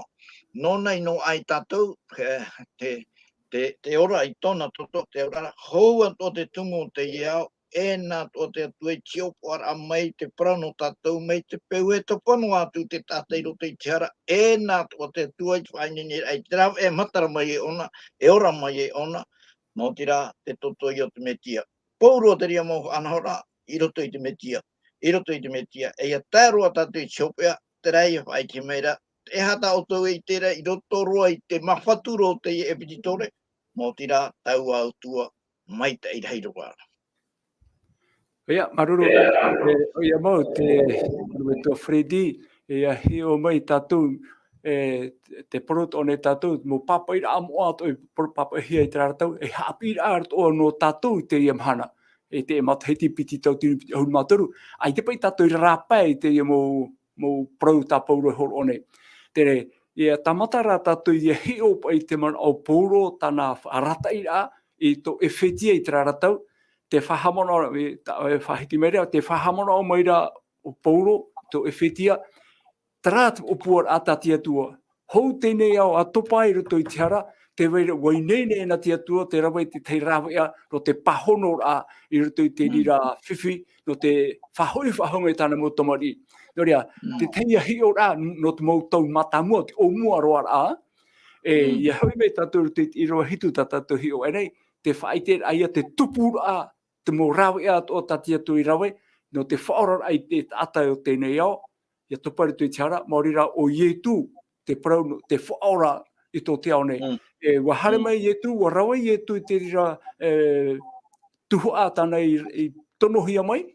nona I no ai tātou, te ora I tona toto, te ora houa tō te tumu o Teie ao, e nā tō te atu e tiopoara mai te prano tātou, mai te peu e te pono atu te tātou I roto I te hara, e nā tō te atu ai whainini ai te rau, e matara mai e ona, e ora mai e ona, no tira te toto I o te Mesia. Pouro te ria mo anahora, I roto I te Mesia. I roto I te Mesia, e ia tāroa tātou I tiopea, te rei whai ki meira, e hata outou I tera, I roto roa I te mawhaturo o te epititore, mō tira tau autua maitai heiroa. Ia, maruru, ia mau te tua Fredi, ia hio mai tātou, te porot o ne tātou, mō papa ira amoa ato I papa hia I te rātau, e Haapiiraa ato no tātou te ia mhana, e te matahiti piti tau tini piti ahun māturu, ai te pai tātou I rāpai te ia mō prau tā pauro horo one. Tere, ia tamata rā tātou ia hio pai te man au pauro tāna arata ira, I tō Ephesia I te rātau, te whahamona, whahiti merea, te whahamona o maira o Pauro, tō Ephesia, trat o puar atatia tua. Hou tēnei au atopa I roto I te hara, te wainene na te atua, te rawa I te tei rawea, no te pahono a I roto I te rira whiwhi, no te whahoi whahonga I tāna mautamari. No rea, te teia hio rā, no te mautau matamua, te o mua roa rā, ia hoi mei tātou te iroa hitu tātou hio, e nei, te whaite aia te tupu rā, te mō rawe a o tatia tu I rawe, no te whaora ai te taata o tēnei ao, ia tupari tu I te hara, maorira o Iesu, te parau, te whaora I tō te ao nei. Wa hare mai Iesu, wa rawe Iesu I te rira tuhu a tāna I tonohia mai,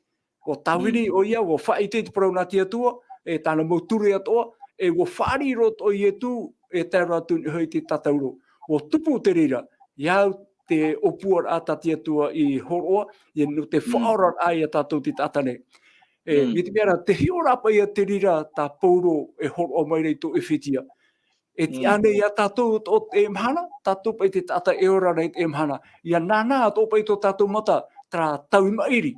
o tawiri o ia, o whaite te parau nā tia tua, e tāna mauturi atoa, e o whaari rot o Iesu, e tēra atu hoi te tatauro. o tupu te rira, iau te opua ata tia tua I horoa, I no te whaora ai a tatou te tatane. Mi te mera, te hiora pa ia te rira ta pauro e horoa mai rei to Ephesia. E ti ane ia tatou o te emhana, tatou pa I te tata e ora rei te emhana. Ia nana to pa I to tatou mata, tra tau mairi.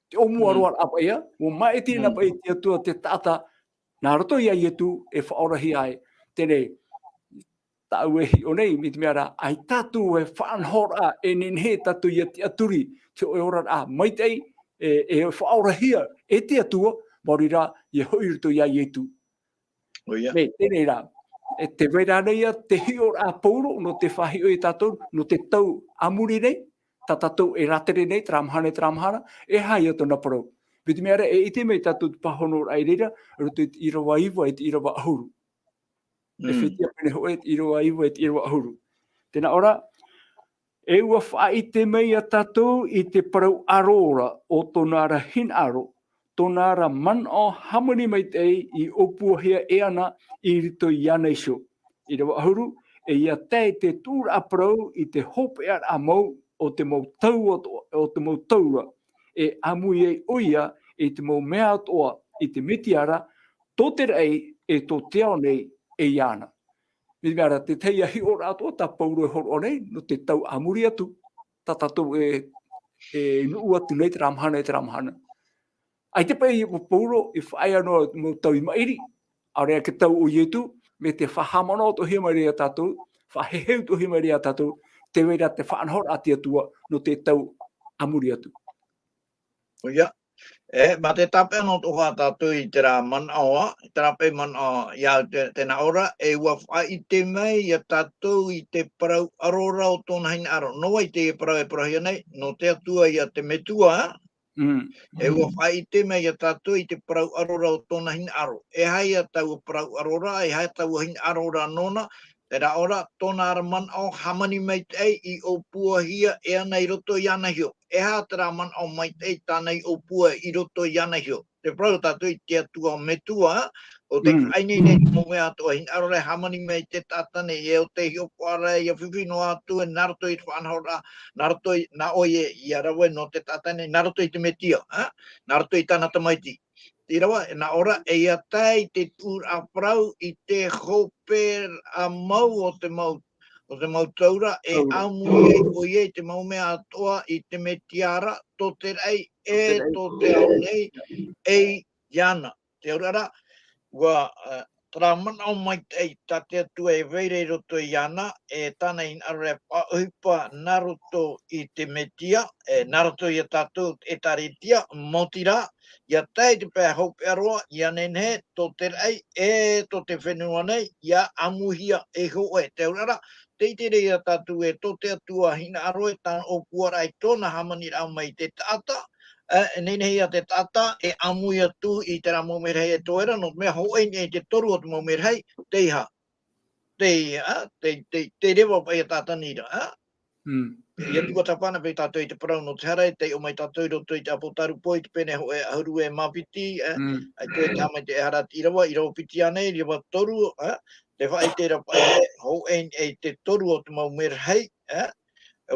Te omua roa apa ia, o mai tina pa I tia tua te tata, nā roto ia ietu e whaorahia ai. Tēnei, tau e hi o nei, mi te mea ai tatu e whaanhora e nenhe tatu ia te aturi, te ora a maitai e whaorahia e te atua, morira i hoirito ia ietu. Me, tēnei rā, e te weira neia, te hior a pauro, no te whahio e tatou, no te tau amuri nei, ta tatou e ratere nei, tramhana, e hai o tona parau. Me te mea e ite mei tatou pahonor ai reira, roto te Irava iwa e te Irava ahuru. E whitia pene hoe te Irava iwa e te Irava ahuru. Tēnā ora, e ua whaite mei a tatou I te parau arora o tonara hin aro, tonara man o hamani maitai I opuahia e ana I rito I ana iso. I rawa ahuru, e ia tei te tūra a parau I te hope ar a mau o te mau tau o te mau taura. E amui e oia e te mau mea atoa I te mitiara, tō te rei e tō teo nei e iana. Mi mea te teia hi ora atua, ta pauro e horo nei, no te tau amuri atu, ta tatou e nuu atu nei te ramhana. Ai te pai o pauro I whae anō mo tau I mairi, a rea ke tau o ietu, me te whahamana o to hi mairi a tatou, whaheheu to hi mairi a tatou, te weira te whaanhor ati atua no te tau amuri atu. Oia. Ma te tape no toha tātou I te rā manaoa, I te rape manaoa iau tēnā ora, e ua wha I te mei I tātou I te parau arora o tōna hina aro. Noa I te parau e parahia nei, no te atua I te metua, e ua wha I te mei I tātou I te parau arora o tōna hina aro. E hai a tau parau arora, e hai tau hina arora nona, tērā ora, tōna ara manao hamani maitai I opuahia e ana I roto I ana hio. E ha tērā manao maitai tānei opua I roto I ana hio. Te parau tātou I te atua metua, o te whaini nei mo mea atoa hina arora hamani mei te tātane e o te hio poara I a whiwhino atu e naroto I te whanhora, naroto I na oie I a rawe no te tātane, naroto I te metia, naroto I tāna tamaiti. Irawa, e na ora e ia tai te tūr a parau I te hope a mau o te mau taura e amu e o ie te mau mea atoa I te metiara tō te rei e tō te au nei e iana. Te urara, ua tara mana o mai te ta te atua e veire roto I ana e tāna in arore ohipa naroto I te metia, e naroto I a tātou e taritia, motira, ia tai te pēr hope aroa, ia nenhe, tō te rei, e tō te whenua nei, ia amuhia e hoe. Te urara, te rei a tātou e tō te atua hina aroe, tāna o puara I tōna hamanihia mai te taata, nenhe ia te taata, e amuhia tū I te rā maumerhei e tōera, no mea hoe e te toru o te maumerhei, te iha. Te rewa pai a tāta nira, Ia tuatapana pe tātou I te parau no te harai, te o mai tātou roto I te apotaru po I te pene ahuru e mawhiti, ai te tāmai te harati Irawa, Irawa piti anei, Irawa toru, te whai te rapai e, hou e te toru o te maumera hei,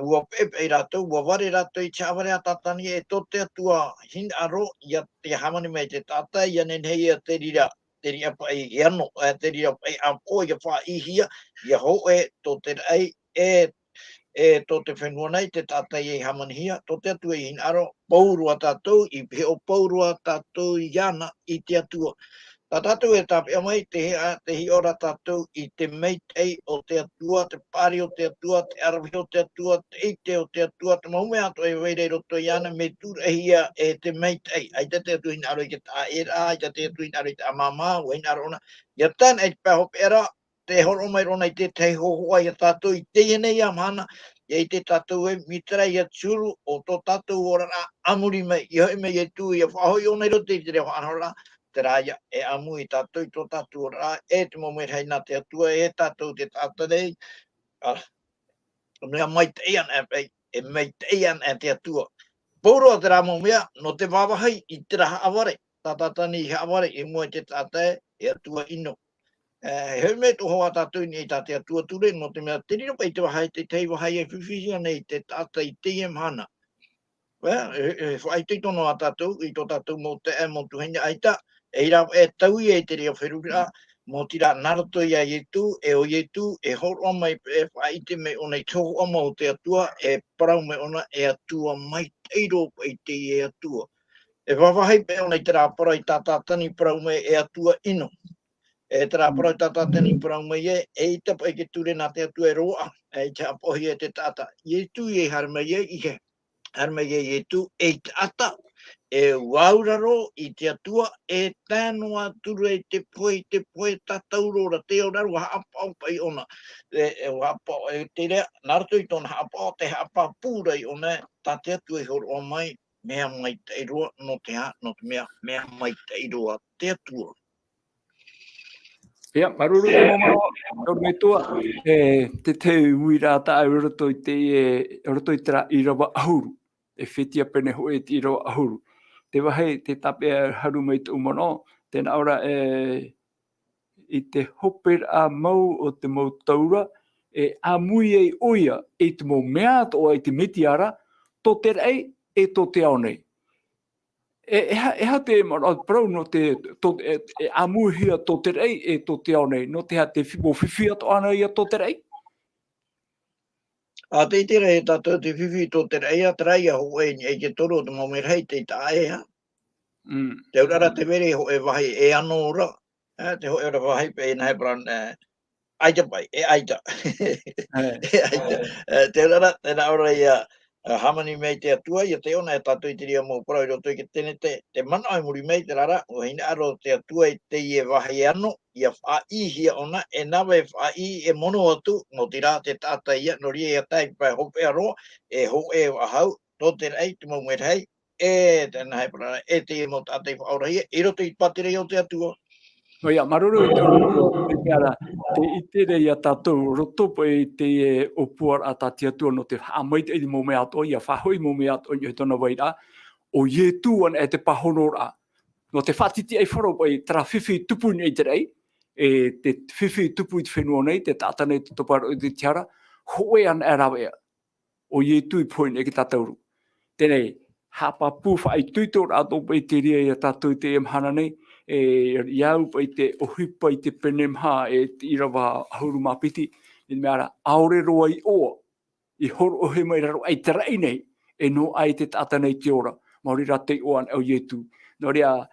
ua pepe I rātou, ua ware rātou I te aware a tātani e tō te atua hin aro, ia te hamani mai te tātai, ia nenhei ia te rira, te ria pai I ano, te rira pai a po, ia whaihia, ia hou tō te rei, tō te whenua nei, te tātai e hamanihia, tō te atua I hin aro, paurua tātou, I pe o paurua tātou I ana I te atua. Tā tātou e tāpea mai, te hi ora tātou I te meitei o te atua, te pāri o te atua, te arawi o te atua, te ite o te atua, te maume atua e weirei roto I ana, me tūrahia e te meitei. Ai te atua hin aro I te tā era, ai te atua hin aro I te amama, o hin aro ona. Ia tāna e te pēhope era, te horo mai rona I te tei hohoa I a tātou I teie nei amana, I te tātou e mitara I a tūru o tō tātou ora amuri mai, I hoi mai e tū I a whahoi o nei roto I te reo anhora, te rāia e amu I tātou I tō tātou ora, e te momerhei nā te atua, e tātou te tātou nei, mea mai te ian e mai te ian e te atua. Pōro te rā mea, no te wawahai I te raha aware, tā tātani I aware, e mua te tātai, e atua ino. he me to hoa tatou ni ta te atua ture no te mea te riro pai te wahai te tei wahai e whiwhia nei te taata I Teie mana. Whai te tono a tatou, I to tatou mo te e mo tuhenga aita, Irava e tau I te rea wherura, mo tira narato I a Iesu, e o Iesu, e horo mai e whai te me ona I toho ama o te atua, e parau me ona e atua mai teiro pai te e atua. E wawahai pe ona I te rā parau I tātā tani parau me e atua ino. E te rā parau I tātā tani parau me e te pai ke ture nā te atua e roa, e te apohi e te tātā. Iesu I harma I ke. Harma I tu e te ata, e wauraro I te atua, e tānoa tura I te poe tataurora, teoraru haapao pai ona. E haapao e te rea, narato I tona haapao, te haapao pūra I ona, tā te atua I horo o mai, mea mai te iroa, no te ha, no te mea mai te iroa, te atua. Ia, maruru te momaro, o me toa, te te uira ta e roto I te roto I tera Irava ahuru, e whetia pene hoe te Irava ahuru. Te wahe, te tape haru mai te umano, tēnā ora I te hopera mau o te mau taura, e amui e oia e te mau mea o e te metiara, to te rei e to te ao nei. E ha te parau no te amuhia to te rei e to te ao nei, no te ha te whiwhia to ana ia to te rei? A te tere e tātou te whiwhi tō te reia, traia ho e ke toro te mamerhei te taea. Te urara te vere ho e wahi e ano ora. Te ho e ora wahi pe e nahe bran aita pai, e aita. E aita. Te urara, tēnā ora ia hamani mei te atua, ia te ona e tātou I te ria mō parau I roto I ke tene te mana ai muri mei te rara, o hina aro te atua I Teie wahi ano, ia whaihia ona, e nawe whai e mono atu, no tira te taata ia, no ria ia tai pai hope aroa, e ho e wahau, tō te rei, te mau merhei, e tēnā hei parara, e te mo tāta I whaorahia, I roto I patere o te atua. No ia, maruru I te urutua, te meara, te itere ia tātou, roto po I te opuar a tātia tua no te hamaita I mō mea ato, ia whahoi mō mea ato, I tona waira, o Iesu an e te pahonora. No te whatiti ai wharo po I tera whiwhi tupu nei te rei, e te whiwhi tupu I te whenua nei, te tāta nei te toparo I te tiara, hoe an e rawe ea, o Iesu I poin e ki tātauru. Tēnei, hapa pūwha I tuitor ato po I te ria I tātou te emhana nei, e iau pa I te ohipa I te penemha e te Irava ahuru mapiti, I meara aore roa I oa, I horoahia raro ai te rei nei, e no ai te tāta nei te ora, mauri ra te oan au Iesu. No rea,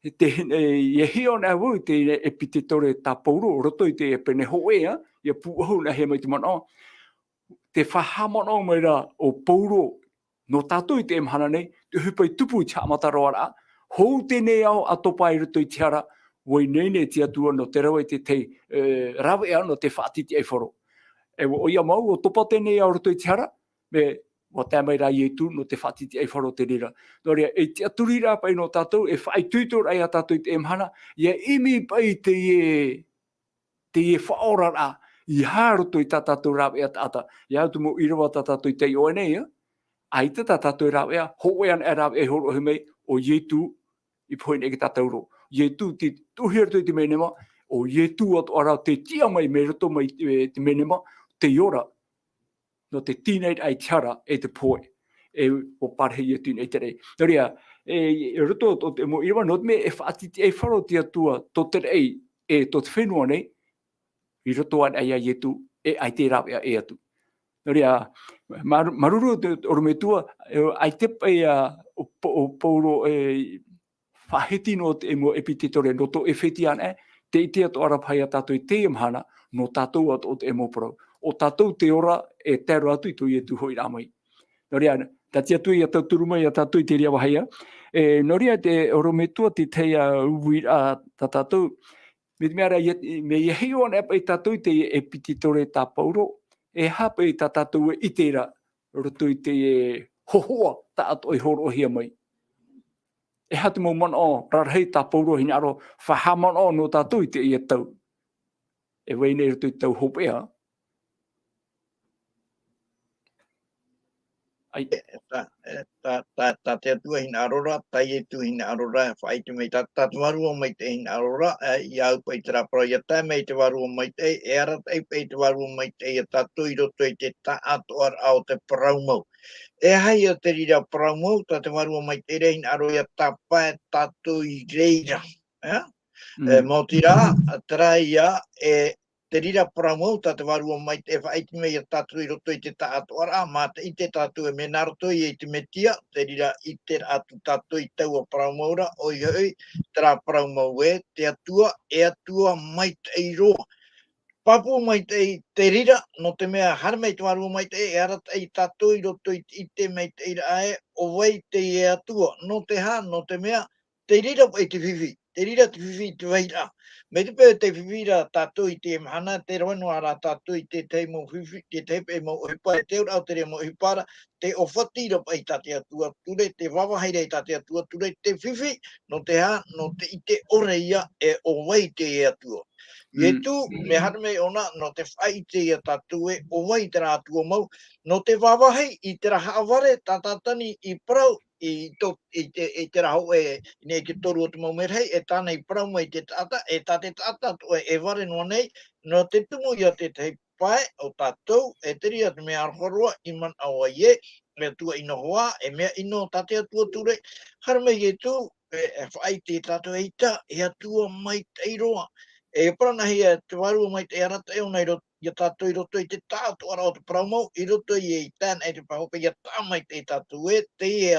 e hio na wau te epitetore tapauro, roto I te pene hoea, ia puahu na he mai te mana, te whahamana mai ra o pauro, no tātou I te emhana nei, te hupai tupu I te amata roara, hou tēnei au atopa I roto I tiara, wai nei ne te atua no te rawa I te rave no te whaatiti ai whoro. E o ia mau, o topa tēnei au roto I tiara, me o tēmai rā Iesu no te whaatiti ai whoro te rira. No rea, e te aturira pai no tātou, e whai tuitor ai a tātou I te emhana, ia imi pai te whaorara, I hāroto I tā tātou rāwe a tāta. Ia tu mo Irava tā tātou I Teie o nei, aita tā tātou rāwe a, hoean e rāwe e horo himei, o Iesu I poin e ki tātauro. Iesu ti tuhir tu I te menema, o Iesu atu ara te tia mai me roto mai te menema, te iora, no te teenage ai tiara e te poe, e o parhe Iesu nei te rei. No rea, e roto o te mo Irava, no te me e whaatiti e wharo te atua, to te rei, e to te whenua nei, I roto an ai a Iesu, e ai te rāwe a e atu. No rea, maruru o me tua, ai te pai o Paulo whaheti no te mo epitetore no to e whetian te ite ato ara pai a tātou I te imhana no tātou ato o te emo parau. O tātou te ora e tēro atu I tu I tu hoi rāmai. No rea, ta tia tui a tau turumai a tātou I te rea wahia. No rea te oro me tua te teia uwi a tātou. Me mea rea, me ia heo an epa I tātou I te epitetore tā Paulo. E hapa I tā tātou e itera roto I te hohoa tā ato I horoahia mai. E hatu mo mana o, rarhei tā pauro hina aro, whahamana o no tātou I te ia tau. E wei nei roto I tau hopea. ta te tua hina arora, Teie tu hina arora, whai te mei ta warua mai te hina arora, i au pai te rapara, ia tā mei te warua mai te, e ara tei pei te warua mai te, ia tatu i roto i te ta atoar au te Parau mau. E hai o te rira Parau mau, ta te warua mai te rehin aro ia tā pae tatu i reira. Mō tira, tera ia, te rira Parau mau, ta te warua mai te whaiti mei a tatu i roto i te ta atoara, mā te i te tatu e me naroto i te Mesia, te rira i te atu tatu i tau a Parau maura, oi hoi, tera Parau mau te atua, e atua mai te i roa. Papu mai te rira, no te mea hara mei te warua mai te e ara i tatu i roto i te mei te ira ae, o wei te e atua, no te ha, no te mea, te rira pai te whiwhi, te rira te whiwhi te waira. Me te pēr te whiwhira tatu i te mahana, te roeno ara tatu i te teimo whiwhi, te tepe mo ohipa, e te ura o te rea mo ohipara, te ofatira pai tate atua, ture te wawahaire tate atua, ture te whiwhi, no te ha, no te i te oreia e o wei te e atua. Ie tu, me hana mei ona, no te whai te ia tatu e, o wai te rā atua mau, no te wawahei i te raha aware, tātātani i Parau, i te raho e, nei ke toru o te mau merhei, e tāna i Parau mai te taata, e tā te taata e ware noa nei, no te tumu ia te te pae o tātou, e te ria te mea arhorua, i man awa ie, me tua ino hoa, e mea ino tate atua ture, hara mei e tu, e whai te tātou eita, e atua mai teiroa. E paranahia te warua mai te arata e ona i tātou i roto i te tātou ara o te Parau mau, i roto i tāna e te pahope, i tā mai te tātou te e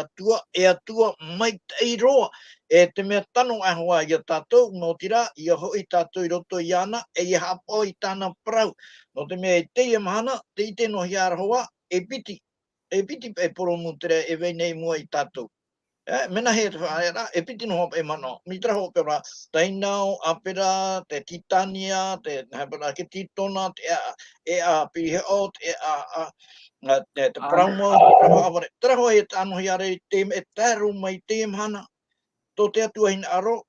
atua mai te roa. E te mea tano ahoa i tātou, no tira, i aho i tātou i roto i ana, e i haapao i tāna Parau. No te mea Teie mahana, te i te no hi aroha, e piti e poromu tere e veinei mua i tātou. Mena he te whaera, e piti no hope e mano. Mitra hope ra, tainau, apera, te titania, te hapera ke titona, te piheo, te prauma, tera hoa e tāno hi are, te e tāru mai te mhana, tō te atua hin aro,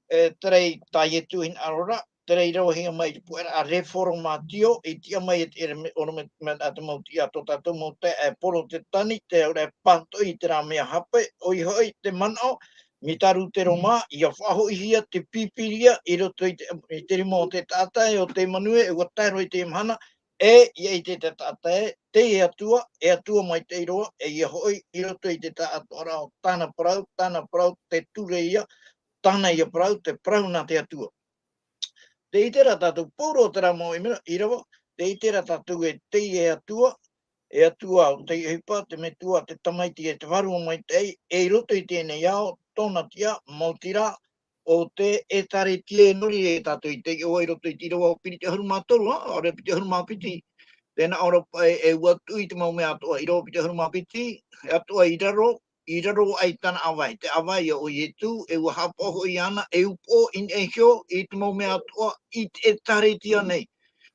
terei Teie tu hin arora, terei rau hinga mai te puera a reformatio, e tia mai e te ora me ata mau tia tō tātou mau te e poro te tani, te ora pato i te rā mea hape, oi hoi te manao, mi taru te roma, i a whahoihia te pipiria, i roto i te rimo o te taata e o te manue, e wataro i te mhana, i te taata te e atua mai te iroa, e i a hoi, i roto i te taata o tāna Parau, te ture ia, tāna i a Parau, te Parau nā te atua. Te itera tātou pōro o te rā mau i mera, Irava, te itera tātou e Teie e atua o te ohipa, te metua, te tamaiti e te warua mai te e roto i tēnei ao, tōna tia, mautira, o te e tare tie nori e tātou i te o e roto i te rawa o piri te harumā toru, ora piti harumā piti. Tēnā ora e watu i te mau mea atua, i rawa piti harumā piti, atua i raro ai tana awai. Te awai o Iesu, e ua haapao i ana, e upo in e hio, i te mau mea atua, i te tare tia nei.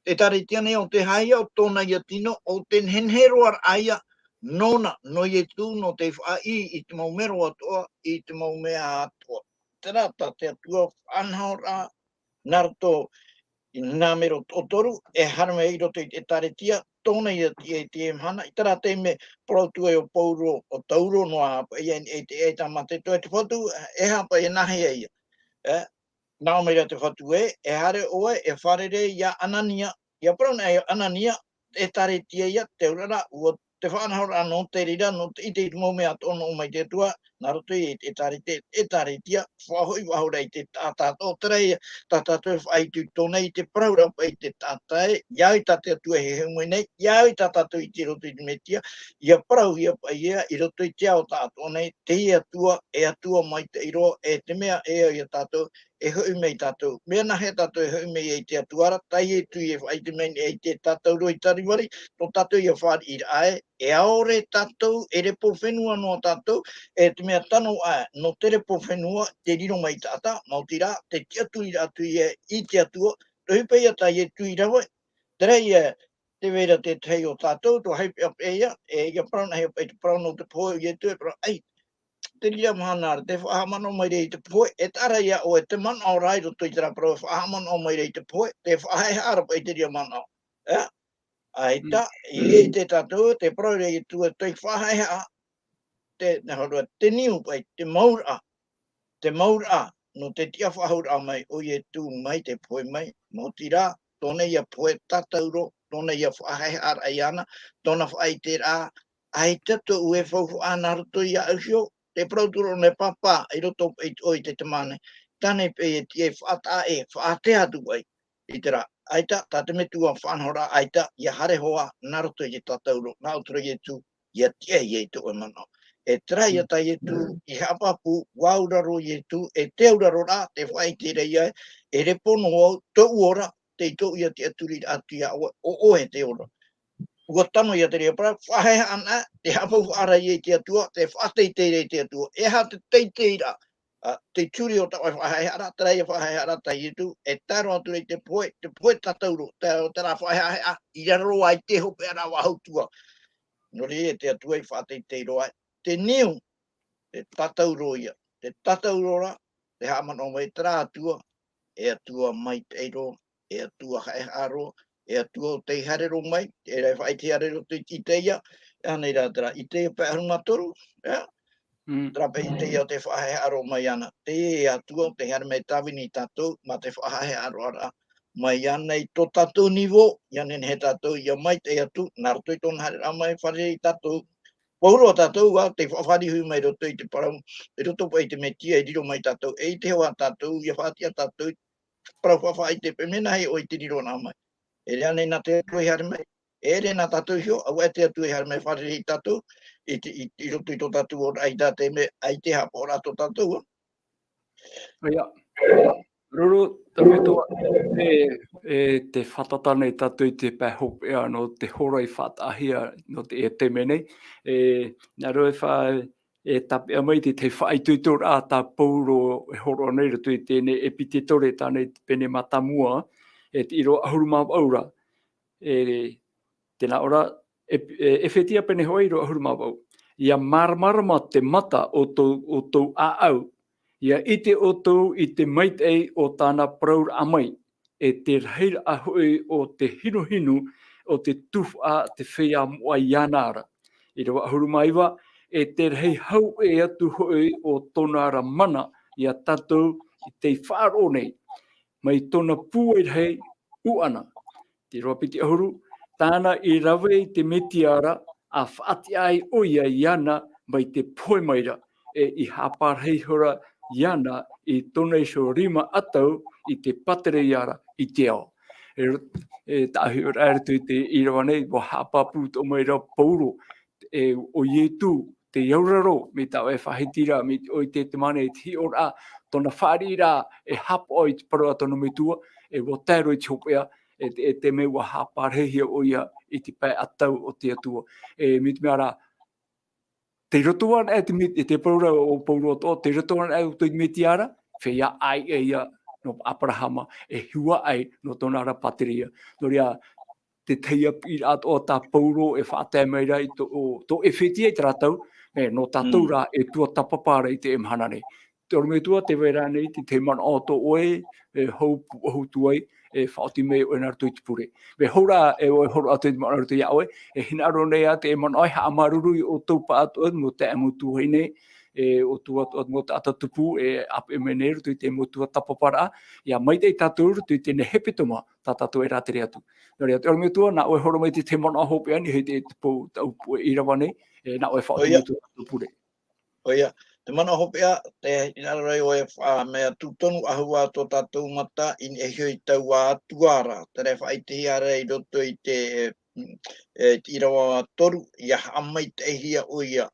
Te tare tia nei o te haia, o tōna ia tino, o te henhero ar aia, nona, no Iesu, no te whai, i te mau mero atua, i te mau mea atua. Tera ta te atua whanhaora, narato, i nā mero o toru, e harame i roto i te tare tia, tōna ia te mhana, i tara te me porautu e o pauro o tauro no hapa, e te tamate to e te whatu, e hapa e nahi e ia. Nā meira te whatu e hare oe, e wharere ia anania, ia parana e anania, e tare tia ia, te urara, ua te whanahora no te rira, no te ite i te mōmea tono o mai te tua, nā roto i e tare tia, whahoi wahora i te tātāt o terei, tātātou whai tu tōna i te praura pa i te tātai, iau i tātou atua he heumoi nei, iau i tātou i te roto i te metia, ia parau ia pa ia, i roto i te ao tātou nei, te i atua, e atua mai te iro, e te mea e i a tātou, e hui mei tātou. Mea nahe tātou e hui mei e te atuara, Teie tu e whai te mei e te tātou roi tariwari, no tātou i a whāri i ae, e aore tātou, e repo whenua no tātou, e te mea tano ae, no te repo whenua, te riro mai tāta, mautira, te atu i te atua, tohipa ia Teie tu i rawe, terei te vera te tei o tātou, to haipi ap eia, e ia prauna hei ap e te prauna o te poe, i e tu e prauna, ei, te ria mahana, te whahamano mai rei te poe, e tara ia o e te mana o rai roto i te raparo, whahamano mai rei te poe, te whahe harapa i te ria mana o. aita, I te tatou, te praure I tua tei whahaiha, te niu pai, te maura, no te tia whahaura mai, o ye tū mai, te poe mai, mo tira, tōne ia poe tatauro, tōne ia whahaiha ar aiana, tōna whai te rā, aita to ue whauhu ana roto ia ausio, te prauturo ne papa, I roto oi te tamane, tane pe e tie whata whaatea tu ai, I te rā, aita, tate me tua whanhora aita, ia hare hoa, naroto I tatauro, nā utura I tu, ia tia I to e mana. E trai ata I tu, I hapapu, wauraro I tu, e teuraro rā, te whai te reia, e repono au, tau ora, te to ia te aturi atu ia o e te ora. Ua tano ia te rea para, whaheha ana, te hapapu ara I te atua, te whatei te rei te atua, e ha te teiteira, te turi o tawai whaheha ara, te reia whaheha ara ta I tu, e taro atu rei te poe tatauro, te rā whaheha, I raro ai te hope ara wahautua. No re te atua I whatei te roa, te niu, te tatauro ia, te tataurora, te hamano mai tra atua, e atua mai teiro, e atua haeharo, e atua o te harero mai, e rei whai te harero te I Teia, anei rā tera, I Teia pe arunga toru, trape I Teia o te whaeharo mai ana, te atua o te hare mai tawini tatou, ma te whaeharo ara, mai ana I to tatou nivo, ianen he tatou, ia mai te atu, naroto I tona harera mai whare I tatou, Pauro tatou wa te whawhari hui mai roto I te parau, e roto pa I te metia I riro mai tatou, e te hoa tatou, ia whatia tatou, parau whawhai te pemena hei o I te riro nā mai. E rea nei nā te atu I hare mai, e re nā tatou hio, au e te atu I hare mai whare I tatou, I roto I to tatou o aita te me, ai te hapo rato tatou. Ia, roro, tame toa, te whatatana I tatou I te pēhopea no te horo I faaau-atea-hia no te te menei. Nā roe wha tapea mai te whaitutora a tā pauro e horo nei rato I tēne epititore tāne pene matamua, e te iro ahuruma aura. Tēnā ora, Ephesia pene hoi iro ahuruma au. Ia maramarama te mata o tau aau. Ia ite o tau I te maitai o tāna praur amai. E te reira ahoi o te hinu o te tuwha te whea mua ianara. I rawa ahuruma iwa, e te rei hau e atu hoi o tonara mana ia tatou I te faaroo nei. Mai tona pūai rei uana. Te roa piti ahuru, tāna I rave I te metiara a whaati ai oia iana mai te poe maira e I haparheihora iana I tona iso rima atau I te patere iara I te ao. Tāhi ora aritu I te Irava nei, wa hapapu tō maira pauro o Iesu te iauraro me tau e whahitira me o te mane ti ora tona whaarira e hapo I te Parau atona me tua e wotero I te hopea e te me wa haparehia o ia I te pai atau o te atua. Me te meara, te rotoan e te paura o pauro o te rotoan e o te metiara, whea ai e ia no Abrahama e hua ai no tonara pateria. No rea, te teia I ato o tā pauro e whaatea meira I to Ephesia I te ratau, no tatou rā e tuatapapa I te emhanane. Te oro me tua te wera nei, te mana o to oe, hou tuai, e whaoti me o enartu I te pure. Me hora e o horo atu I te mana rutu ia oe, e hina aro nei a te e mana oi ha amaruru I o tau pa atu mo te amutu hei nei, o tua mo te atatupu e ape me nei rutu I te mo tuatapaparaa, ia maitai tatou rutu I tēne hepetoma, tā tatou e rātere atu. Nō rea, te oro me tua, nā oe horo mai te mana hope ani, hei te pō tau Irava nei, nā oe whaoti mo tu pure. Oia, te mana hopea, te inarai o e mea tūtonu ahua tō tātou mata in e hioi tau a tuara. Te re whai te hia rei roto I te Irava toru, ia amai te hia o ia.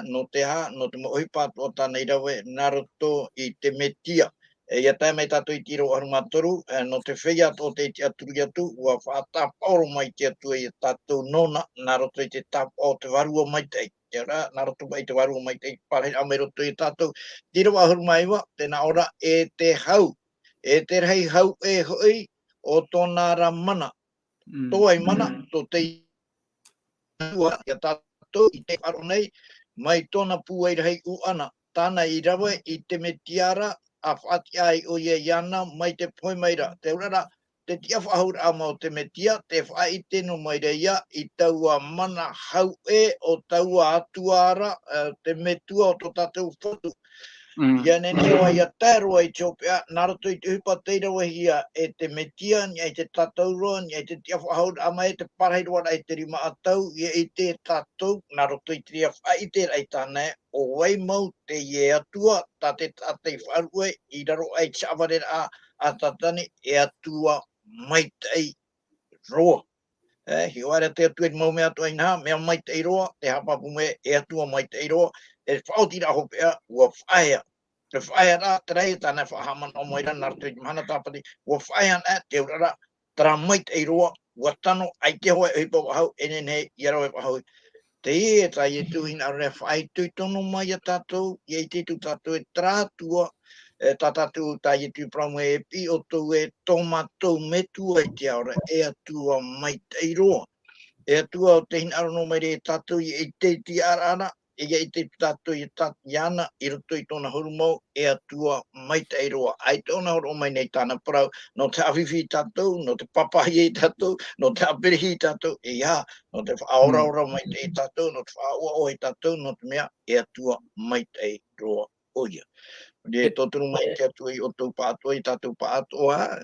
No te ha, no te mo ohipa tō tāna Irawe, naroto I te metia. Ia tai mai tātou I tiro arunga toru, no te whea tō te aturi atu, ua whaata paoro mai te atu I tātou nona, naroto I te tāpao te warua mai te Te ora, nā roto mai te warua mai te pare a me roto I tātou. Tira wahuru mai wa, tēnā ora e te hau. E te rei hau e hoi o tōna ra mana. Tō ai mana, tō te ua, ia tātou I te wharo nei, mai tōna pūai rei u ana. Tāna I rawe I te me tiara, a whaati ai o ia iana, mai te poi maira. Te urara, te tia whahura ama o te metia, te whaite no maireia I taua mana hau o taua atuara, te metua o to tatou whatu. Ia nene o ia tērua I Etiopia, naroto I te ohipa teoteoraa te metia, ni te tatou ni te tia whahura ama te parairoa te rima atau, ia te tatou, naroto I te tia whaite ai tāne, o wai mau Teie Atua, te wharue, I raro ai te awarera a tatane, Atua maitai roa. Hi oare te atu mau mea tua inha, mea maitai roa, te hapapu me Atua maitai roa, whaotira hopea, ua whaia. Te whaia rā, te rei tāna whahaman o moira, naroto I mahana tāpati, ua whaia nā, te urara, tara maitai roa, ua tano, ai te hoa ohipa wahau, enene, iaro e wahau. Teie tai tuhin are whai tui tono mai a tatou, I te tu tatou e trātua, tatatu tai tu pramu e pi o tau e tomatou metua I te aora, Atua maitai roa. Atua o te hin arono mai re tatou I te ti arana, I te tatou I tatiana, I roto I tona horumau, Atua maitai roa. Ai tona horo mai nei tāna parau, no te awhiwhi tatou, no te papahi tatou, no te apirihi tatou, ia, no te whaora mai te tatou, no te whaua tatou, no te mea, Atua maitai roa oia. Re totoro mai te atu I outou pātua I tātou pātua,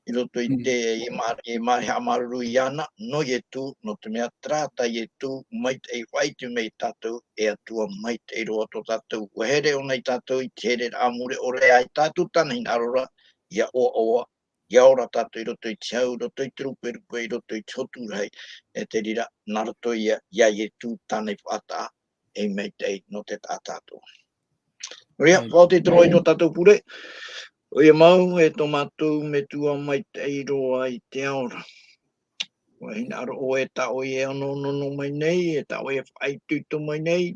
I roto I te I mare hamaruru I ana, no I tu, no te mea trāta I tu, mai te whaitu mei tātou, Atua mai te roa to tātou. Ua here o nei tātou I te here amure o re ai tātou tana in arora, ia oa, ia ora tātou I roto I te hau, roto I te ruperupe, I roto I te hotu rei, te rira, naroto ia I tu tānei whata, e mei te no te tātātou. Rea, whaote troi no tatou pure. O ia mau e to mātou me tua mai te roa I te aora. O hina aro o e ta o e ano no mai nei, e ta o e whaituto mai nei.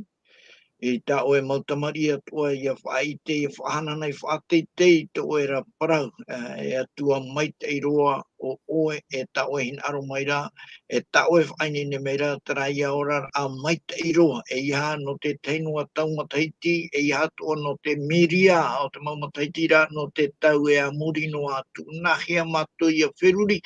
I ta o e mautamari atua I a whaite, I a whahana nei whateite I to o e ra parau. E atua mai te roa o oe e ta o e hina aro mai rā. E ta o e whaine ne mei rā tara I a ora a mai te roa. E iha no te teinua tau mataiti, e iha toa no te miria o te mau mataiti rā, no te tau e a muri no atu. Nahia matu I a whiruri,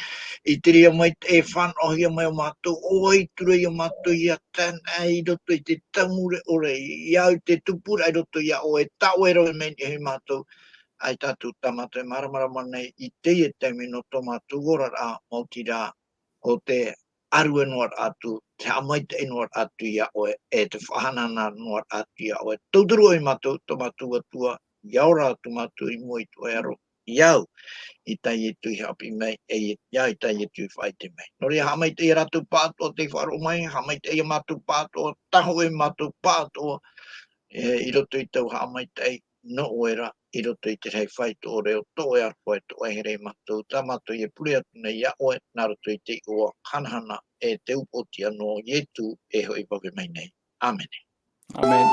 I te ria mai te whanohia mai o matu, o I tura I a matu I a tana I roto I te tamure ore, I au te tupura I roto I a o e tau e roi meni he matu. Ai tātou tamatu e maramarama nei I Teie teimi no tō matu ora rā mauti rā o te aru e noar atu, te amaita e noar atu I a oe, e te whahanana noar atu I a oe. Tauturu o I matu, tō matu atua, iau rā tō matu I moi tō e aro, iau. I Teie tui hapi mai, e ia I Teie tui whaite mai. Nori hamaite I ratu pātoa te wharo mai, hamaite I matu pātoa, taho e matu pātoa, I roto I tau hamaite no oera, I roto I te rei whaito o reo, tō e arpo e tō e here matu, tā matu I e puri atu nei ia oe, nā roto I te ua hanahana e te upotia no Iesu e hoi wake mai nei. Amen. Amen.